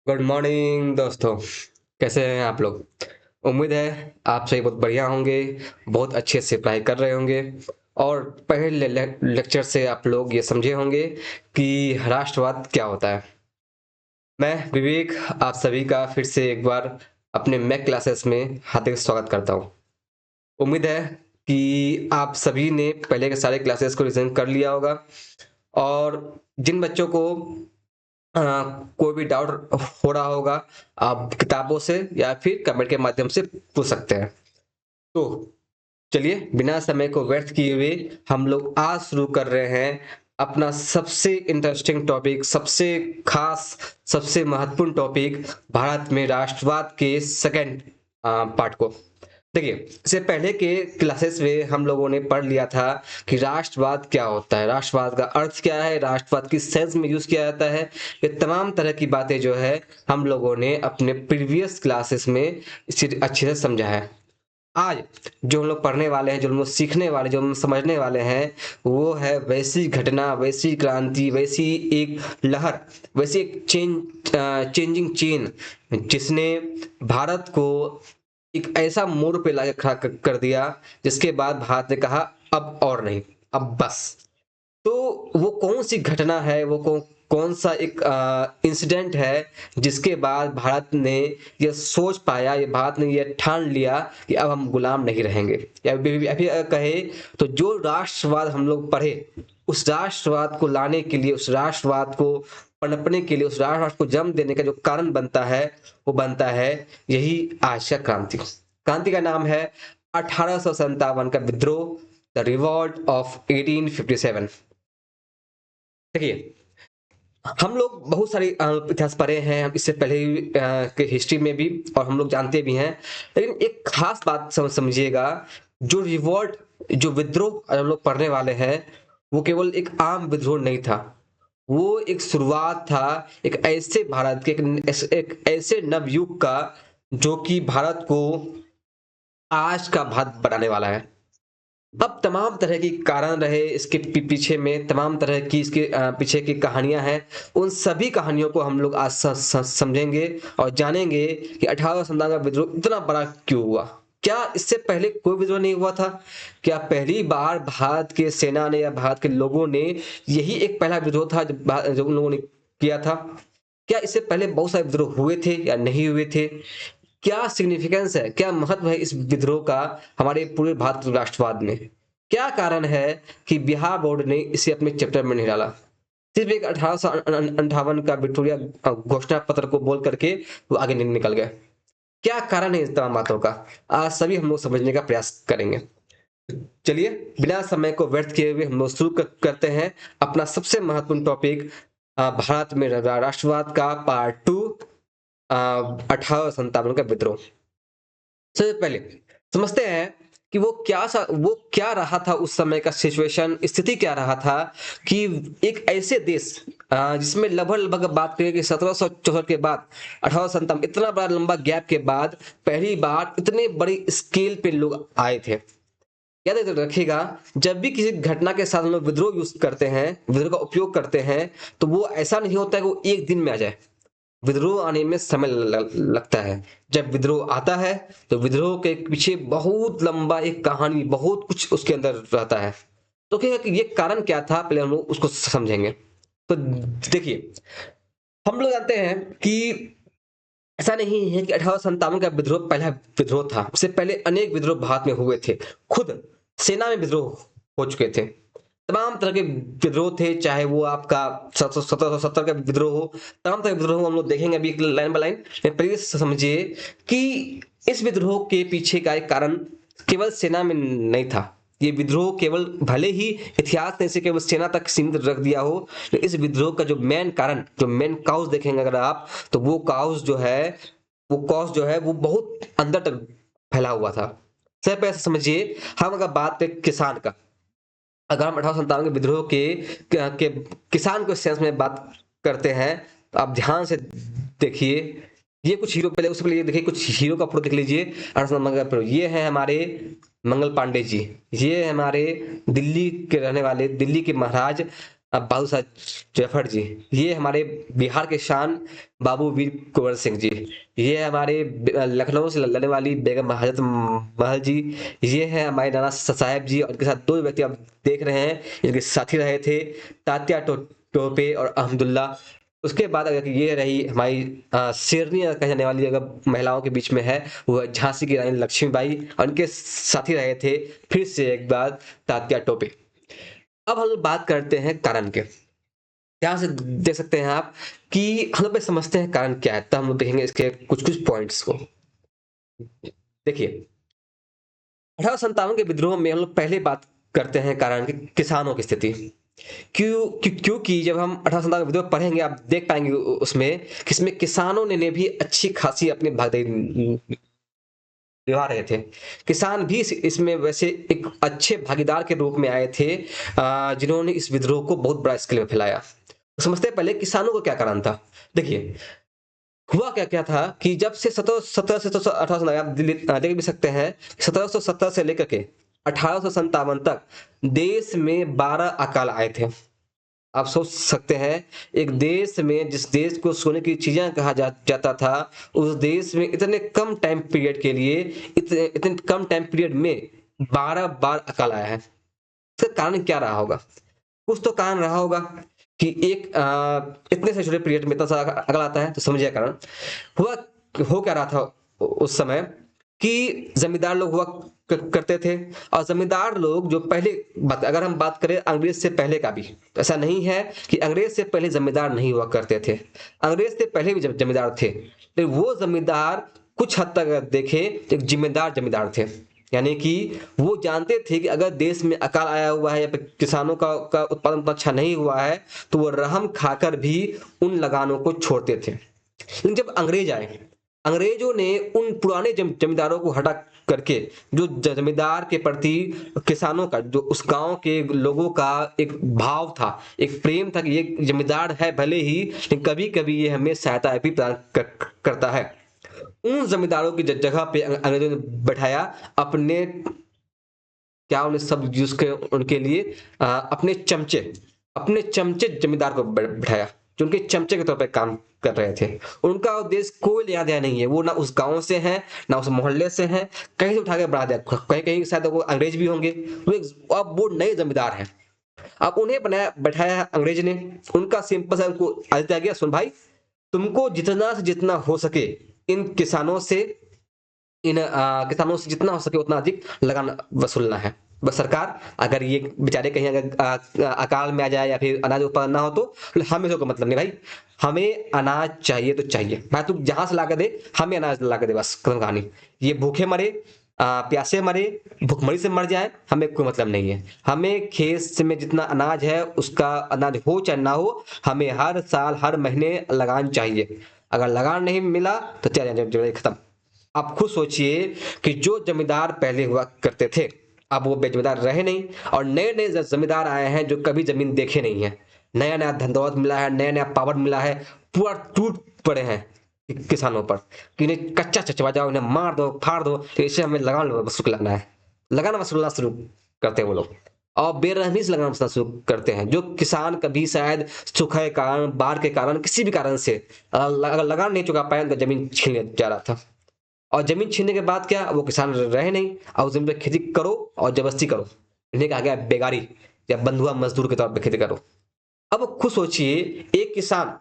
Good morning दोस्तों। कैसे हैं आप लोग? उम्मीद है आप सभी बहुत बढ़िया होंगे, बहुत अच्छे से पढ़ाई कर रहे होंगे और पहले लेक्चर से आप लोग ये समझे होंगे कि राष्ट्रवाद क्या होता है। मैं विवेक आप सभी का फिर से एक बार अपने मैथ क्लासेस में हार्दिक स्वागत करता हूँ। उम्मीद है कि आप सभी ने पहले के सारे क्लासेस को रिवीजन कर लिया होगा और जिन बच्चों को अ, कोई भी डाउट हो रहा होगा आप किताबों से या फिर कमेंट के माध्यम से पूछ सकते हैं। तो चलिए बिना समय को व्यर्थ किए हुए हम लोग आज शुरू कर रहे हैं अपना सबसे इंटरेस्टिंग टॉपिक, सबसे खास, सबसे महत्वपूर्ण टॉपिक, भारत में राष्ट्रवाद के सेकंड पार्ट को। देखिए, इससे पहले के क्लासेस में हम लोगों ने पढ़ लिया था कि राष्ट्रवाद क्या होता है, राष्ट्रवाद का अर्थ क्या है, राष्ट्रवाद किस सेंस में यूज किया जाता है। ये तमाम तरह की बातें जो है हम लोगों ने अपने प्रीवियस क्लासेस में इसे अच्छे से समझा है। आज जो हम लोग पढ़ने वाले हैं, जो हम लोग सीखने वाले, जो हम समझने वाले हैं, वो है वैसी घटना, वैसी क्रांति, वैसी एक लहर, वैसी एक चेंजिंग चेन जिसने भारत को एक ऐसा मोड़ पे लाके खड़ा कर दिया जिसके बाद भारत ने कहा अब और नहीं, अब बस। तो वो कौन सी घटना है, वो कौन सा एक इंसिडेंट है जिसके बाद भारत ने ये सोच पाया, ये भारत ने ये ठान लिया कि अब हम गुलाम नहीं रहेंगे। या अभी अगर कहे तो जो राष्ट्रवाद हम लोग पढ़े, उस राष्ट्रवाद को लाने के लिए, उस राष्ट्रवाद को पनपने के लिए, उस राष्ट्रवाद को जन्म देने का जो कारण बनता है वो बनता है यही आज का क्रांति। क्रांति का नाम है 1857 का विद्रोह, द रिवॉल्ट ऑफ 1857। देखिए, हम लोग बहुत सारी इतिहास पढ़े हैं, हम इससे पहले के हिस्ट्री में भी, और हम लोग जानते भी हैं। लेकिन एक खास बात समझिएगा, जो रिवॉल्ट, जो विद्रोह हम लोग पढ़ने वाले हैं, वो केवल एक आम विद्रोह नहीं था। वो एक शुरुआत था एक ऐसे भारत के, एक ऐसे नवयुग का जो कि भारत को आज का भारत बनाने वाला है। अब तमाम तरह की कारण रहे इसके पीछे में, तमाम तरह की इसके पीछे की कहानियां हैं। उन सभी कहानियों को हम लोग आज समझेंगे और जानेंगे कि 1857 का विद्रोह इतना बड़ा क्यों हुआ। क्या इससे पहले कोई विद्रोह नहीं हुआ था? क्या पहली बार भारत के सेना ने या भारत के लोगों ने यही एक पहला विद्रोह था जो उन लोगों ने किया था? क्या इससे पहले बहुत सारे विद्रोह हुए थे या नहीं हुए थे? क्या सिग्निफिकेंस है, क्या महत्व है इस विद्रोह का हमारे पूरे भारत राष्ट्रवाद में? क्या कारण है कि बिहार बोर्ड ने इसे अपने चैप्टर में नहीं डाला? सिर्फ एक 1858 का विक्टोरिया घोषणा पत्र को बोल करके वो आगे निकल गए। क्या कारण है इस तमाम बातों का? आज सभी हम लोग समझने का प्रयास करेंगे। चलिए बिना समय को व्यर्थ किए हुए हम लोग शुरू करते हैं अपना सबसे महत्वपूर्ण टॉपिक, भारत में राष्ट्रवाद का पार्ट टू, 1857 का विद्रोह। सबसे पहले समझते हैं कि वो क्या रहा था उस समय का सिचुएशन, स्थिति क्या रहा था कि एक ऐसे देश जिसमें लगभग बात करें कि 1764 के बाद 1857, इतना बड़ा लंबा गैप के बाद पहली बार इतने बड़ी स्केल पे लोग आए थे। याद रखिएगा, जब भी किसी घटना के साथ हम लोग विद्रोह यूज करते हैं, विद्रोह का उपयोग करते हैं, तो वो ऐसा नहीं होता है कि वो एक दिन में आ जाए। विद्रोह आने में समय लगता है। जब विद्रोह आता है तो विद्रोह के पीछे बहुत लंबा एक कहानी, बहुत कुछ उसके अंदर रहता है। तो क्या है कि ये कारण क्या था, पहले हम लोग उसको समझेंगे। तो देखिए, हम लोग जानते हैं कि ऐसा नहीं है कि 1857 का विद्रोह पहला विद्रोह था। उससे पहले अनेक विद्रोह भारत में हुए थे। खुद सेना में विद्रोह हो चुके थे। तमाम तरह के विद्रोह थे, चाहे वो आपका 1770 का विद्रोह हो, तमाम तरह के विद्रोह हम लोग देखेंगे अभी लाइन बाय लाइन। पहले समझिए कि इस विद्रोह के पीछे का एक कारण केवल सेना में नहीं था। ये विद्रोह केवल, भले ही इतिहास ने इसे केवल सेना तक सीमित रख दिया हो, लेकिन इस विद्रोह का जो मेन कारण, जो मेन काउज देखेंगे अगर आप, तो वो काउज जो है वो बहुत अंदर तक फैला हुआ था। सबसे पहले समझिए, हम अगर बात करें किसान का, अगर हम 1857 के विद्रोह के किसान को सेंस में बात करते हैं, तो आप ध्यान से देखिए। ये कुछ हीरो, पहले उससे पहले ये देखिए कुछ हीरो का फोटो देख लीजिए 1857 का। ये है हमारे मंगल पांडे जी, ये है हमारे दिल्ली के रहने वाले, दिल्ली के महाराज अब बहादुर शाह जफर जी, ये हमारे बिहार के शान बाबू वीर कुंवर सिंह जी, ये हमारे लखनऊ से लड़ने वाली बेगम हजरत महल जी, ये है हमारे नाना साहब जी, और इनके साथ दो व्यक्ति आप देख रहे हैं, इनके साथी रहे थे तात्या टोपे और अहमदुल्ला। उसके बाद अगर ये रही हमारी शेरनी अगर कही जाने वाली अगर महिलाओं के बीच में है, वो झांसी की रानी लक्ष्मीबाई, और उनके साथी रहे थे फिर से एक बार तात्या टोपे। अब हम लोग बात करते हैं कारण के। ध्यान से देख सकते हैं आप कि हम लोग पहले समझते हैं कारण क्या है, तब हम लोग देखेंगे इसके कुछ कुछ पॉइंट्स को। देखिए, 1857 के विद्रोह में हम लोग पहले बात करते हैं कारण की, किसानों की स्थिति। क्योंकि जब हम 1857 का विद्रोह पढ़ेंगे, आप देख पाएंगे उसमें कि इसमें किसानों ने भी अच्छी खासी अपनी भागीदारी निभा रहे थे। किसान भी इसमें वैसे एक अच्छे भागीदार के रूप में आए थे, जिन्होंने इस विद्रोह को बहुत बड़ा स्केल में फैलाया। तो समझते हैं पहले किसानों को क्या कारण था। देखिए, हुआ क्या क्या था कि जब से 17 से 1800 आप देख भी सकते हैं, 1770 से लेकर के 1857 तक देश में 12 अकाल आए थे। आप सोच सकते हैं, एक देश में जिस देश को सोने की चिड़िया कहा जाता था, उस देश में इतने कम टाइम पीरियड के लिए, इतने कम टाइम पीरियड में 12 बार अकाल आया है। इसका कारण क्या रहा होगा? कुछ तो कारण रहा होगा कि एक इतने से छोटे पीरियड में इतना सारा अकल आता है, तो समझिए कारण। हुआ हो क्या रहा था उस समय कि जमींदार लोग हुआ करते थे, और जमींदार लोग जो पहले बात, अगर हम बात करें अंग्रेज से पहले का भी, तो ऐसा नहीं है कि अंग्रेज से पहले जमींदार नहीं हुआ करते थे। अंग्रेज से पहले भी जमींदार थे, लेकिन वो जमींदार कुछ हद तक अगर देखें तो एक जिम्मेदार जमींदार थे। यानी कि वो जानते थे कि अगर देश में अकाल आया हुआ है या फिर किसानों का उत्पादन उतना अच्छा नहीं हुआ है, तो वो रहम खाकर भी उन लगानों को छोड़ते थे। लेकिन जब अंग्रेज आए, अंग्रेजों ने उन पुराने जमींदारों को हटा करके, जो जमींदार के प्रति किसानों का, जो उस गांव के लोगों का एक भाव था, एक प्रेम था कि ये जमींदार है भले ही, लेकिन कभी कभी ये हमें सहायता भी प्रदान करता है, उन जमींदारों की जगह पे अंग्रेजों ने बैठाया अपने, क्या उन्हें सब यूज के उनके लिए अपने चमचे जमींदार को बैठाया, जो उनके चमचे के तौर पर काम कर रहे थे। उनका उद्देश्य कोई याद है नहीं है, वो ना उस गांव से हैं ना उस मोहल्ले से हैं, कहीं से उठा के बढ़ा दिया, कहीं कहीं शायद वो अंग्रेज भी होंगे, अब वो नए जमींदार हैं। अब उन्हें बनाया बैठाया अंग्रेज ने, उनका सिंपल सा उनको आदेश दिया गया, सुन भाई, तुमको जितना से जितना हो सके इन किसानों से, किसानों से जितना हो सके उतना अधिक लगान वसूलना है। बस सरकार, अगर ये बेचारे कहीं अगर अकाल में आ जाए या फिर अनाज उत्पादन ना हो, तो हमें तो मतलब नहीं भाई, हमें अनाज चाहिए तो चाहिए भाई, तू जहां से ला के दे, हमें अनाज ला के दे, बस खत्म कहानी। ये भूखे मरे, प्यासे मरे, भुखमरी से मर जाए, हमें कोई मतलब नहीं है। हमें खेत में जितना अनाज है, उसका अनाज हो चाहे ना हो, हमें हर साल हर महीने लगान चाहिए। अगर लगान नहीं मिला तो चलिए खत्म। आप खुद सोचिए कि जो जमींदार पहले हुआ करते थे, अब वो बेजमींदार रहे नहीं, और नए नए जमींदार आए हैं जो कभी जमीन देखे नहीं है, नया नया धन दौलत मिला है, नया नया पावर मिला है, पूरा टूट पड़े हैं किसानों पर कि इन्हें कच्चा चचवा जाओ, इन्हें मार दो फाड़ दो, तो इसे हमें लगान वसूलना है। लगान वसूलना शुरू करते हैं वो लोग, और बेरहमी से लगान वसूलना शुरू करते हैं। जो किसान कभी शायद सूखे के कारण, बाढ़ के कारण, किसी भी कारण से अगर लगान नहीं चुका पाया, उनका जमीन छीन जा रहा था, और जमीन छीनने के बाद क्या, वो किसान रहे नहीं, और उस जमीन पे खेती करो और जबरदस्ती करो, इन्हें कहा गया बेगारी, या बंधुआ मजदूर के तौर पे खेती करो। अब खुद सोचिए, एक किसान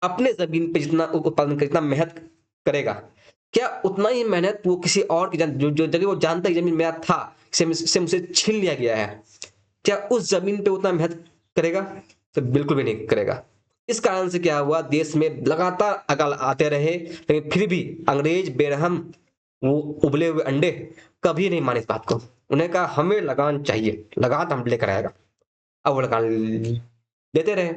अपने जमीन पे जितना उत्पादन जितना मेहनत करेगा, क्या उतना ही मेहनत वो किसी और की जो जगह वो जानता है जमीन मेरा था, से मुझसे छीन लिया गया है, क्या उस जमीन पे उतना मेहनत करेगा? तो बिल्कुल भी नहीं करेगा। इस कारण से क्या हुआ, देश में लगातार अकाल आते रहे, लेकिन फिर भी अंग्रेज बेरहम, वो उबले हुए अंडे, कभी नहीं माने इस बात को। उन्हें कहा हमें लगान चाहिए, लगान हम लेकर आएगा। अब वो लगान देते रहे।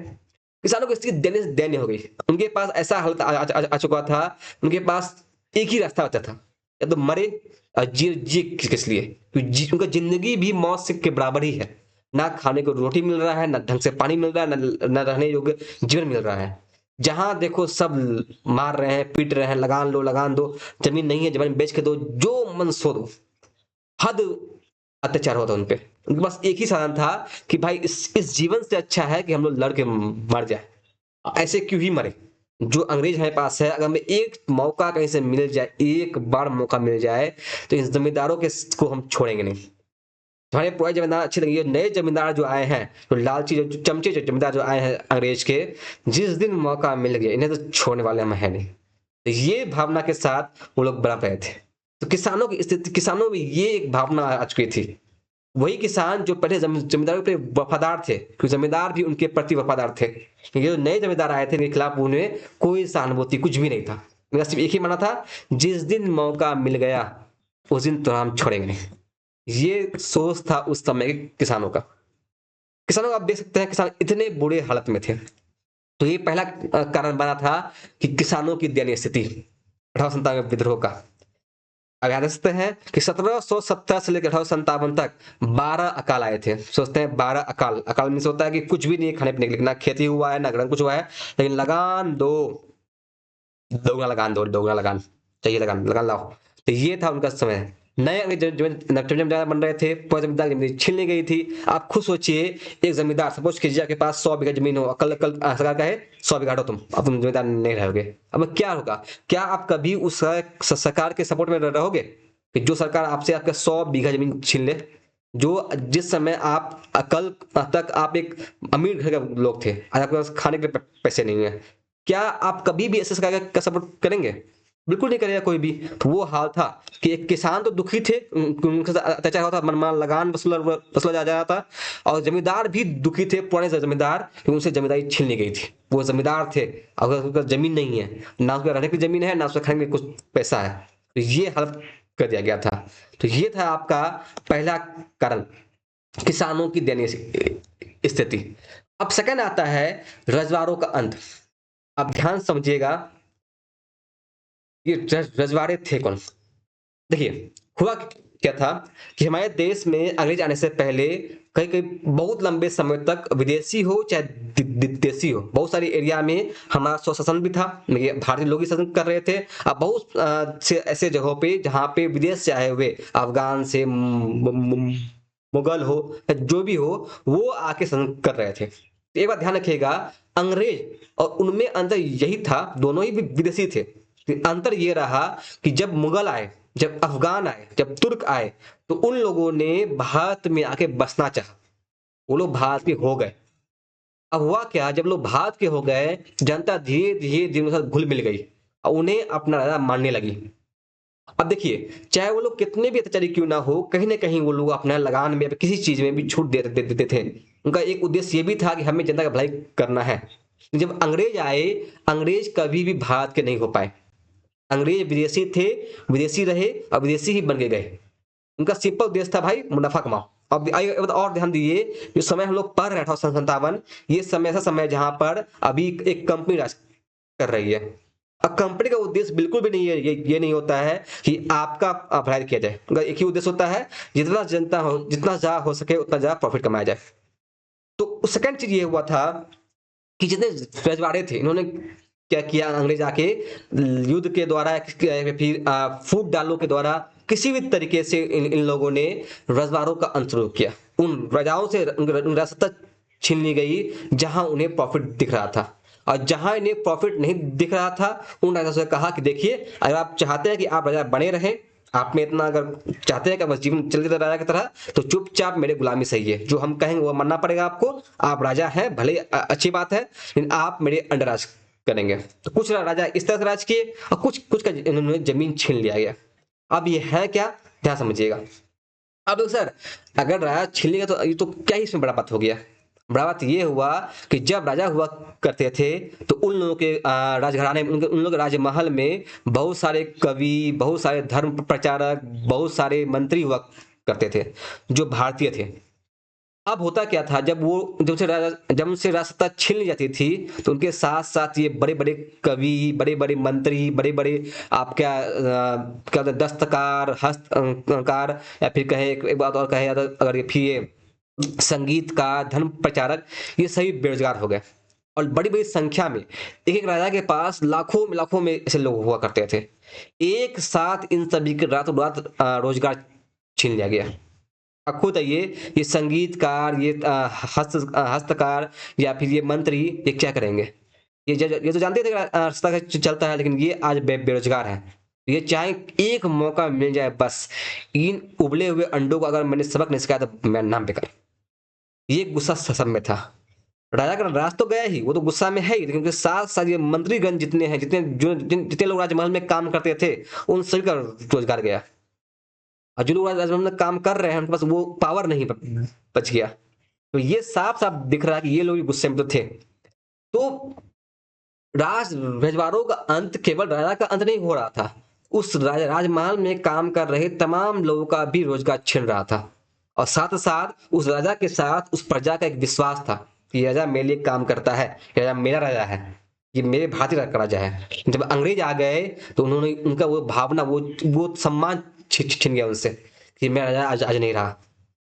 किसानों की स्थिति देने से दयनीय हो गई। उनके पास ऐसा हालत आ चुका था, उनके पास एक ही रास्ता बचा था, या तो मरे, जी जी किस लिए, क्योंकि उनका जिंदगी भी मौत से के बराबर ही है। ना खाने को रोटी मिल रहा है, ना ढंग से पानी मिल रहा है, ना रहने योग्य जीवन मिल रहा है। जहां देखो सब मार रहे हैं, पीट रहे हैं, लगान लो लगान दो, जमीन नहीं है जमीन बेच के दो, जो मन सो दो। हद अत्याचार हुआ था उनपे। उनके पास एक ही साधन था कि भाई इस जीवन से अच्छा है कि हम लोग लड़ के मर जाए। ऐसे क्यों ही मरे? जो अंग्रेज हमारे पास है, अगर हमें एक मौका कहीं से मिल जाए, एक बार मौका मिल जाए, तो इन जमींदारों के को हम छोड़ेंगे नहीं। हमारे पुराने जमींदार अच्छे लगे, नए जमींदार जो आए हैं, तो लालची जो चमचे जो जमींदार जो आए हैं अंग्रेज के, जिस दिन मौका मिल गया इन्हें तो छोड़ने वाले हम है नहीं। तो ये भावना के साथ वो लोग बढ़ रहे थे। तो किसानों की स्थिति, किसानों में ये एक भावना आ चुकी थी। वही किसान जो पहले जमींदारों के वफादार थे, क्योंकि जमींदार भी उनके प्रति वफादार थे, ये जो नए जमींदार आए थे इनके खिलाफ उन्हें कोई सहानुभूति कुछ भी नहीं था। मेरा सिर्फ एक ही मानना था, जिस दिन मौका मिल गया उस दिन तो हम छोड़ेंगे नहीं। ये सोच था उस समय के किसानों का। किसानों को आप देख सकते हैं, किसान इतने बुरे हालत में थे। तो ये पहला कारण बना था कि किसानों की दयनीय स्थिति, 1857 विद्रोह का। अब याद रखते हैं कि 1770 से लेकर 1857 तक 12 अकाल आए थे। सोचते हैं 12 अकाल, अकाल मीन्स होता है कि कुछ भी नहीं है खाने पीने के लिए, ना खेती हुआ है ना ग्रहण कुछ हुआ है, लेकिन लगान दो, दोगुना लगान दो, दोगुना लगान चाहिए, लगान लगान लाओ। तो ये था उनका समय। नए जमींदार बन रहे थे, पूरा जमींदार जमीन छीन ली गई थी। आप खुद सोचिए, एक जमींदार, सपोज कीजिए आपके पास 100 बीघा जमीन हो, कल कल सरकार कहे 100 बीघा हटो तुम, अब तुम जमींदार नहीं रहोगे। अब क्या होगा? क्या आप कभी उस सरकार के सपोर्ट में रहोगे कि जो सरकार आपसे आपका 100 बीघा जमीन छीन ले? जो जिस समय आप कल तक आप एक अमीर घर के लोग थे, आज आपके पास खाने के लिए पैसे नहीं है, क्या आप कभी भी ऐसे सरकार का सपोर्ट करेंगे? बिल्कुल नहीं करेगा कोई भी। तो वो हाल था कि एक किसान तो दुखी थे, उनके साथ अत्याचार होता, मनमाना लगान वसूला जा रहा था, और जमींदार भी दुखी थे, पुराने जमींदार, कि उनसे जमींदारी छीन ली गई थी। वो जमींदार थे, अगर उनका जमीन नहीं है, ना उसका रहने की जमीन है, ना उसका खाने के लिए कुछ पैसा है, तो ये हालत कर दिया गया था। तो ये था आपका पहला कारण, किसानों की दयनीय स्थिति। अब सेकंड आता है रजवाड़ों का अंत। अब ध्यान समझिएगा, ये रजवाड़े थे कौन? देखिए, हुआ क्या था कि हमारे देश में अंग्रेज आने से पहले कई कई बहुत लंबे समय तक विदेशी हो चाहे देसी हो, बहुत सारे एरिया में हमारा स्वशासन भी था, भारतीय लोग ही शासन कर रहे थे। अब बहुत से ऐसे जगहों पे जहाँ पे विदेश से आए हुए अफगान से मुगल हो या जो भी हो, वो आके शासन कर रहे थे। तो एक बात ध्यान रखिएगा, अंग्रेज और उनमें अंतर यही था, दोनों ही विदेशी थे। अंतर ये रहा कि जब मुगल आए, जब अफगान आए, जब तुर्क आए, तो उन लोगों ने भारत में आके बसना चाहा, वो लोग भारत के हो गए। अब हुआ क्या, जब लोग भारत के हो गए, जनता धीरे धीरे धीरे उनके साथ घुल मिल गई और उन्हें अपना राजा मानने लगी। अब देखिए, चाहे वो लोग कितने भी अत्याचारी क्यों ना हो, कहीं ना कहीं वो लोग अपना लगान में किसी चीज में भी छूट देते थे। उनका एक उद्देश्य ये भी था कि हमें जनता का भलाई करना है। जब अंग्रेज आए, अंग्रेज कभी भी भारत के नहीं हो पाए। अंग्रेज विदेशी थे, विदेशी रहे और विदेशी ही बन के गए। उनका सिंपल उद्देश्य था भाई मुनाफा कमाओ। अब आइए और ध्यान दीजिए, जो समय हम लोग पढ़ रहे हैं 1857, ये समय ऐसा समय जहां पर अभी एक कंपनी राज कर रही है। अब कंपनी का उद्देश्य बिल्कुल भी नहीं है, ये नहीं होता है कि आपका भलाई किया जाए। उनका एक ही उद्देश्य होता है, जितना जनता हो, जितना ज्यादा हो सके उतना ज्यादा प्रॉफिट कमाया जाए। तो सेकंड चीज ये हुआ था कि जितने रजवाड़े थे, इन्होंने क्या किया, अंग्रेज आके युद्ध के द्वारा या फिर फूट डालों के द्वारा किसी भी तरीके से इन लोगों ने रजवाड़ों का अंत शुरू किया। उन राजाओं से उनकी राजसत्ता छीन ली गई जहां उन्हें प्रॉफिट दिख रहा था, और जहां इन्हें प्रॉफिट नहीं दिख रहा था, उन राजाओं से कहा कि देखिए, अगर आप चाहते हैं कि आप राजा बने रहें, आप में इतना अगर चाहते हैं कि बस जीवन चलते रहे राजा की तरह, तो चुपचाप मेरे गुलामी सही है, जो हम कहेंगे वो मानना पड़ेगा आपको। आप राजा हैं, भले अच्छी बात है, लेकिन आप मेरे अंडर राज करेंगे। तो कुछ राजा इस तरह से राज किए और कुछ कुछ का इन्होंने जमीन छीन लिया गया। अब ये है क्या, ध्यान समझिएगा। अब देखो सर, अगर राजा छीन लिया तो ये तो क्या ही इसमें बड़ा बात हो गया? बड़ा बात ये हुआ कि जब राजा हुआ करते थे, तो उन लोगों के राजघराने में, उन लोग राजमहल में बहुत सारे कवि, बहुत सारे धर्म प्रचारक, बहुत सारे मंत्री हुआ करते थे जो भारतीय थे। अब होता क्या था, जब उनसे राजसत्ता छीन ली जाती थी, तो उनके साथ साथ ये बड़े बड़े कवि, बड़े बड़े मंत्री, बड़े बड़े आप क्या क्या बोलते हैं, दस्तकार, हस्तकार, या फिर कहे एक बात और कहे, अगर ये फिर ये संगीतकार, धर्म प्रचारक, ये सभी बेरोजगार हो गए। और बड़ी बड़ी संख्या में एक एक राजा के पास लाखों में ऐसे लोग हुआ करते थे। एक साथ इन सभी के रातों रात रोजगार छीन लिया गया। आप खुद आइए, ये संगीतकार, ये हस्तकार या फिर ये मंत्री, ये क्या करेंगे? ये तो जानते थे कि रास्ता का चलता है, लेकिन ये आज बेरोजगार है। ये चाहे एक मौका मिल जाए बस, इन उबले हुए अंडों को अगर मैंने सबक नहीं सिखाया तो मेरा नाम बेकार। ये गुस्सा सब में था। राजा का राज तो गया ही, वो तो गुस्सा में है ही, लेकिन उसके साथ साथ ये मंत्रीगण जितने हैं, जितने लोग राजमहल में काम करते थे, उन सभी का रोजगार गया। और जो लोग राजमहल में काम कर रहे हैं उनके पास वो पावर नहीं बच गया। तो ये साफ साफ दिख रहा है कि ये लोग भी गुस्से में तो थे। तो राज रजवाड़ों का अंत केवल राजा का अंत नहीं हो रहा था, उस राजमहल में काम कर रहे तमाम लोगों का भी रोजगार छिन रहा था। और साथ साथ उस राजा के साथ उस प्रजा का एक विश्वास था कि राजा मेरे लिए काम करता है, ये राजा मेरा राजा है, ये मेरे भारतीय का राजा है। जब अंग्रेज आ गए तो उन्होंने उनका वो भावना, वो सम्मान छिन गया उनसे कि मेरा राजा आज नहीं रहा।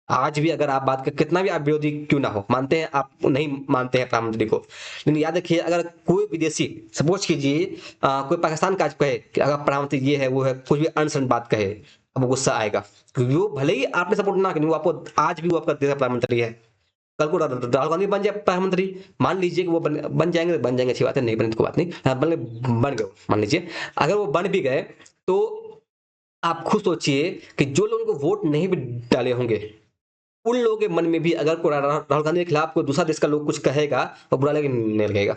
आज भी अगर आप बात कर, कितना भी आप विरोधी क्यों ना हो, मानते हैं आप नहीं मानते हैं प्रधानमंत्री को, लेकिन याद रखिए अगर कोई विदेशी, सपोज कीजिए कोई पाकिस्तान का कहे कि अगर प्रधानमंत्री ये है वो है, कुछ भी अनसन बात कहे, अब गुस्सा आएगा, क्योंकि वो भले ही आपने सपोर्ट ना करें, वो आपको आज भी वो आपका देश का प्रधानमंत्री है। कल को राहुल गांधी बन जाए प्रधानमंत्री, मान लीजिए कि वो बन जाएंगे तो बन जाएंगे, अच्छी बात है, नहीं बने तो कोई बात नहीं, बन गए मान लीजिए। अगर वो बन भी गए तो आप खुद सोचिए कि जो लोग उनको वोट नहीं भी डाले होंगे, उन लोगों के मन में भी अगर कोई राहुल गांधी के खिलाफ कोई दूसरा देश का लोग कुछ कहेगा तो बुरा लगे नहीं लगेगा?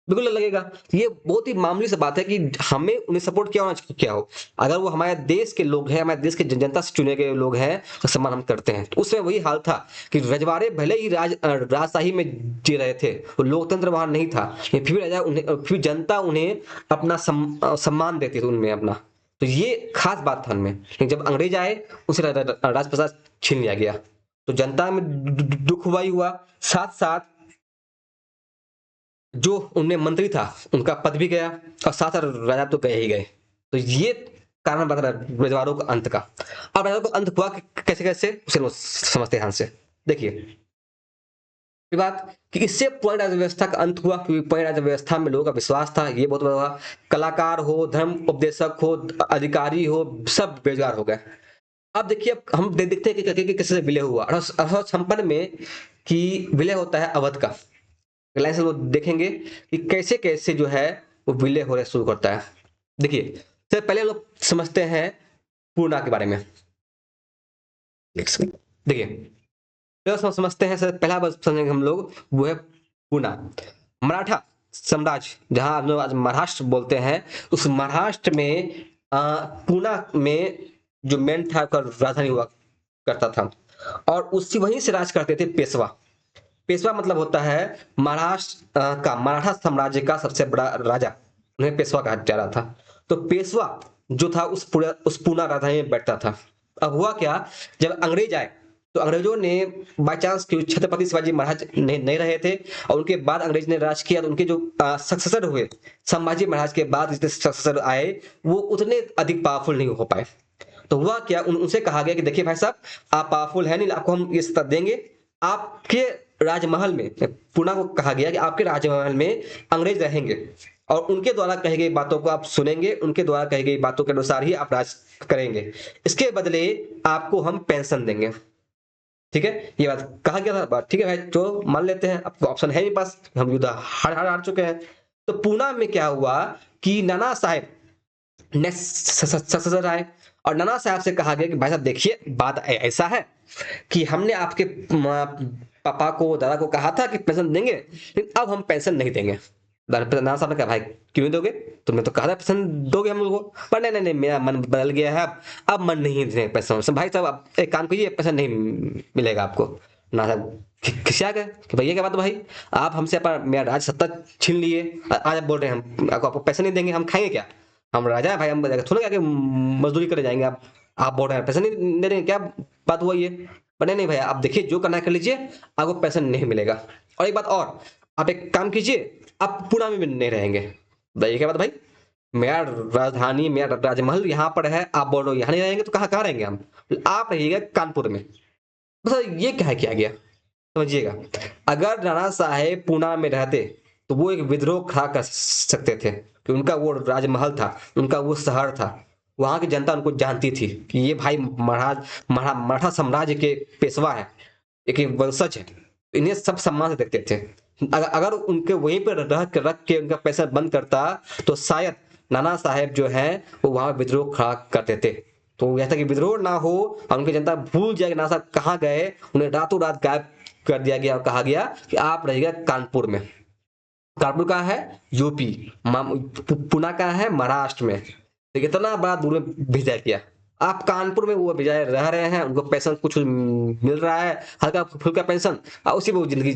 बिल्कुल लगेगा। ये बहुत ही मामूली सी बात है कि हमें उन्हें सपोर्ट क्या होना क्या हो, अगर वो हमारे देश के लोग हैं, हमारे देश के जनता से चुने गए लोग हैं तो सम्मान हम करते हैं। तो उसमें वही हाल था कि रजवाड़े भले ही राजशाही में जी रहे थे, वो लोकतंत्र वहां नहीं था, फिर भी राजा उन्हें, फिर जनता उन्हें अपना सम्मान देती थी उनमें अपना। तो ये खास बात था उनमें, लेकिन जब अंग्रेज आए उनसे राजप्रसाद छीन लिया गया, तो जनता में दुख हुआ ही हुआ, साथ साथ जो उनमें मंत्री था उनका पद भी गया, और साथ साथ राजा तो गए ही गए। तो ये कारण बता रहा है रजवाड़ों का अंत का। अब रजवाड़ों का अंत हुआ कैसे कैसे, उसे लोग समझते हैं ध्यान से। देखिए बात कि इससे पुरानी राज्य व्यवस्था का अंत हुआ, क्योंकि पुरानी राज्य व्यवस्था में लोगों का विश्वास था, ये बहुत बड़ा हुआ। कलाकार हो, धर्म उपदेशक हो, अधिकारी हो, सब बेरोजगार हो गए। अब देखिए, अब हम देखते हैं कि कैसे विलय हुआ 1856 में, कि विलय होता है अवध का। लाइन से वो देखेंगे कि कैसे कैसे जो है वो विलय होने शुरू करता है। देखिए, सबसे पहले लोग समझते हैं पूर्णा के बारे में। देखिए, तो समझते हैं, सबसे पहला बात समझेंगे हम लोग, वो है पूर्णा। मराठा साम्राज्य, जहां आप लोग आज महाराष्ट्र बोलते हैं, उस महाराष्ट्र में पूर्णा में जो मेन था उसका राजधानी हुआ करता था, और उसी वहीं से राज करते थे पेशवा। पेशवा मतलब होता है महाराष्ट्र का, मराठा साम्राज्य का सबसे बड़ा राजा, उन्हें पेशवा कहा जा रहा था। तो पेशवा जो था उस पूना राजधानी में बैठता था। अब हुआ क्या, जब अंग्रेज आए तो अंग्रेजों ने बाय चांस, छत्रपति शिवाजी महाराज नहीं रहे थे, और उनके बाद अंग्रेज ने राज किया, तो उनके जो सक्सेसर हुए संभाजी महाराज के बाद जितने सक्सेसर आए, वो उतने अधिक पावरफुल नहीं हो पाए। तो हुआ क्या, उनसे कहा गया कि देखिए भाई साहब, आप पावरफुल है नहीं, आपको हम ये सत्ता देंगे, आपके राजमहल में, पूना को कहा गया कि आपके राजमहल में अंग्रेज रहेंगे, और उनके द्वारा कही गई बातों को आप सुनेंगे, उनके द्वारा कही गई बातों के अनुसार ही आप राज करेंगे, इसके बदले आपको हम पेंशन देंगे। ठीक है, ये बात कहा गया था। बात ठीक है भाई, जो मान लेते हैं, आपको ऑप्शन है नहीं पास, हम युद्ध हार चुके हैं। तो पूना में क्या हुआ कि नाना साहेब नेक्स्ट सक्सेसर आए, और नाना साहब से कहा गया कि भाई साहब देखिए, बात ऐसा है कि हमने आपके पापा को, दादा को कहा था कि पेंशन देंगे, लेकिन अब हम पेंशन नहीं देंगे। नाना साहब ने कहा भाई क्यों नहीं दोगे, तुमने तो कहा था पेंशन दोगे हम लोग को, पर नहीं नहीं नहीं, मेरा मन बदल गया है, अब मन नहीं देने पेंशन। भाई साहब आप एक काम कीजिए, पेंशन नहीं मिलेगा आपको। ना साहब खिसिया गए कि भैया क्या बात है भाई, आप हमसे अपना मेरा राज सत्ता छीन लिए, आज आप बोल रहे हैं हम आपको पैसे नहीं देंगे, हम खाएंगे क्या, हम राजा है भाई, हम थोड़ा आके मजदूरी करे जाएंगे, आप बोल रहे हैं पैसे नहीं दे रहे हैं, क्या बात हुआ ये? पर नहीं नहीं भैया, आप देखिए जो करना है कर लीजिए, आपको पैसा नहीं मिलेगा। और एक बात और, आप एक काम कीजिए, आप पुणे में भी नहीं रहेंगे। बताइए क्या बात भाई, मेरा राजधानी, मेरा राजमहल यहाँ पर है, आप बोल रहे हो यहाँ नहीं रहेंगे, तो कहाँ कहाँ रहेंगे हम? आप रहिएगा कानपुर में। बस ये क्या है, किया गया समझिएगा। अगर नाना साहेब पूना में रहते तो वो एक विद्रोह खड़ा कर सकते थे, कि उनका वो राजमहल था, उनका वो शहर था, वहां की जनता उनको जानती थी कि ये भाई मराठा साम्राज्य के पेशवा है, एक वंशज है, इन्हें सब सम्मान से देखते थे। अगर उनके वहीं पर रख के उनका पैसा बंद करता तो शायद नाना साहेब जो है वो वहां विद्रोह खड़ा करते थे। तो ऐसा कि विद्रोह ना हो और उनकी जनता भूल जाए कि नाना साहब कहाँ गए, उन्हें रातों रात गायब कर दिया गया और कहा गया कि आप रहिएगा कानपुर में। कानपुर कहाँ है? यूपी। पुणे कहाँ है? महाराष्ट्र में। तो इतना बड़ा दूर में भेजा गया। आप कानपुर में वो बेचारे रह रहे हैं, उनको पेंशन कुछ मिल रहा है, हल्का फुल्का पेंशन, और उसी में वो जिंदगी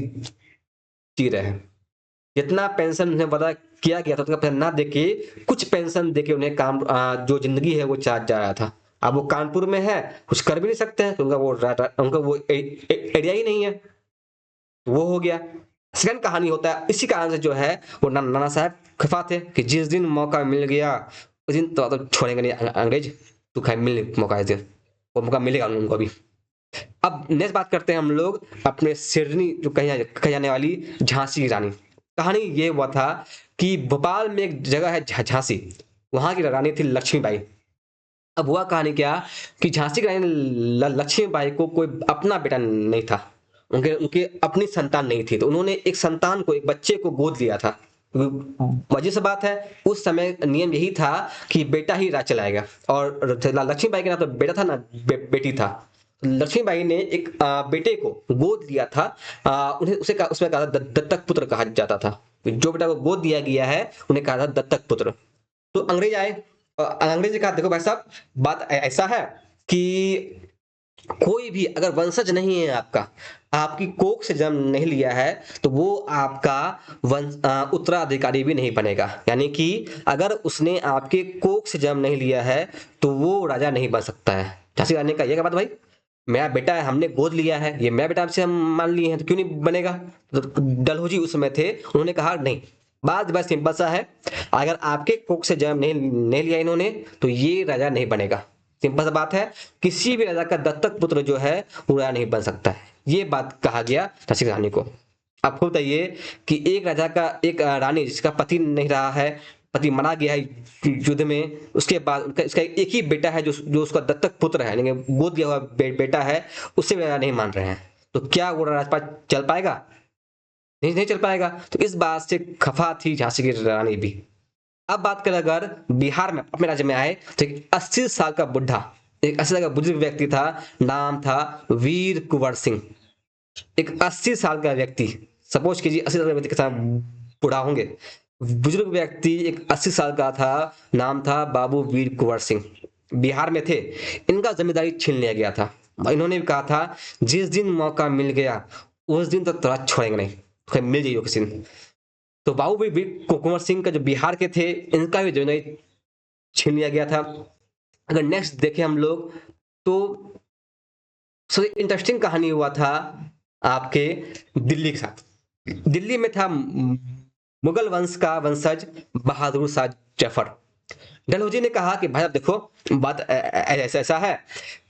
जी रहे हैं। जितना पेंशन उन्हें वादा किया गया था उतना पेंशन ना देके कुछ पेंशन देके उन्हें काम जो जिंदगी है वो चार्ज जा रहा था। अब वो कानपुर में है, कुछ कर भी नहीं सकते हैं, उनका वो एरिया ही नहीं है। तो वो हो गया। सेकंड कहानी होता है इसी कारण से जो है वो नाना साहब खफा थे कि जिस दिन मौका मिल गया उस दिन तो छोड़ेंगे नहीं अंग्रेज, तो खाए मिलने मौका इस दिन, वो मौका मिलेगा उनको भी। अब नेक्स्ट बात करते हैं हम लोग अपने सिडनी जो कही जाने वाली झांसी की रानी। कहानी ये हुआ था कि भोपाल में एक जगह है झांसी, वहां की रानी थी लक्ष्मीबाई। अब हुआ कहानी क्या कि झांसी की रानी लक्ष्मीबाई को कोई अपना बेटा नहीं था, उनके उनके अपनी संतान नहीं थी, तो उन्होंने एक संतान को, एक बच्चे को गोद लिया था। मजे से बात है, उस समय नियम यही था कि बेटा ही राज चलाएगा, और लक्ष्मीबाई के ना तो बेटा था ना बेटी था। लक्ष्मीबाई ने एक बेटे को गोद लिया था। उन्हें उसे कहा, उसमें कहा था दत्तक पुत्र कहा जाता था। जो बेटा को गोद दिया गया है उन्हें कहा था दत्तक पुत्र। तो अंग्रेज आए, अंग्रेज ने कहा देखो भाई साहब, बात ऐसा है कि कोई भी अगर वंशज नहीं है आपका, आपकी कोख से जन्म नहीं लिया है, तो वो आपका उत्तराधिकारी भी नहीं बनेगा। यानी कि अगर उसने आपके कोख से जन्म नहीं लिया है तो वो राजा नहीं बन सकता है। झांसी रानी का ये क्या बात भाई, मेरा बेटा है, हमने गोद लिया है, ये मेरा बेटा हमसे हम मान लिए हैं तो क्यों नहीं बनेगा। तो डलहौजी उसमें थे, उन्होंने कहा नहीं, बात बस सिंपल सा है, अगर आपके कोख से जन्म नहीं लिया इन्होंने तो ये राजा नहीं बनेगा। सिंपल सा बात है, किसी भी राजा का दत्तक पुत्र जो है वो राजा नहीं बन सकता है। ये बात कहा गया झांसी की रानी को। आपको बताइए कि एक राजा का, एक रानी जिसका पति नहीं रहा है, पति मारा गया है युद्ध में, उसके बाद उनका इसका एक ही बेटा है जो जो उसका दत्तक पुत्र है, यानी गोद दिया हुआ बेटा है, उससे भी राजा नहीं मान रहे हैं, तो क्या वो राजपाट चल पाएगा? नहीं, नहीं चल पाएगा। तो इस बात से खफा थी झांसी की रानी भी। अब बात करें अगर बिहार में अपने राज्य में आए तो एक 80 साल का बुढ़ा, एक 80 साल का बुजुर्ग व्यक्ति था, नाम था वीर कुंवर सिंह। एक 80 साल का व्यक्ति, सपोज कीजिए 80 साल का व्यक्ति के साथ बूढ़ा होंगे, बुजुर्ग व्यक्ति एक 80 साल का था, नाम था बाबू वीर कुंवर सिंह। बिहार में थे, इनका जिम्मेदारी छीन लिया गया था। इन्होंने भी कहा था जिस दिन मौका मिल गया उस दिन तो तुरंत छोड़ेंगे नहीं, तो मिल जाइए किसी दिन। तो बाबू वीर कुंवर सिंह का जो बिहार के थे, इनका भी जिम्मेदारी छीन लिया गया था। अगर नेक्स्ट देखें हम लोग तो सबसे इंटरेस्टिंग कहानी हुआ था आपके दिल्ली के साथ। दिल्ली में था मुगल वंश का वंशज बहादुर शाह जफर। डलहौजी ने कहा कि भाई अब देखो, बात ऐसा ऐसा है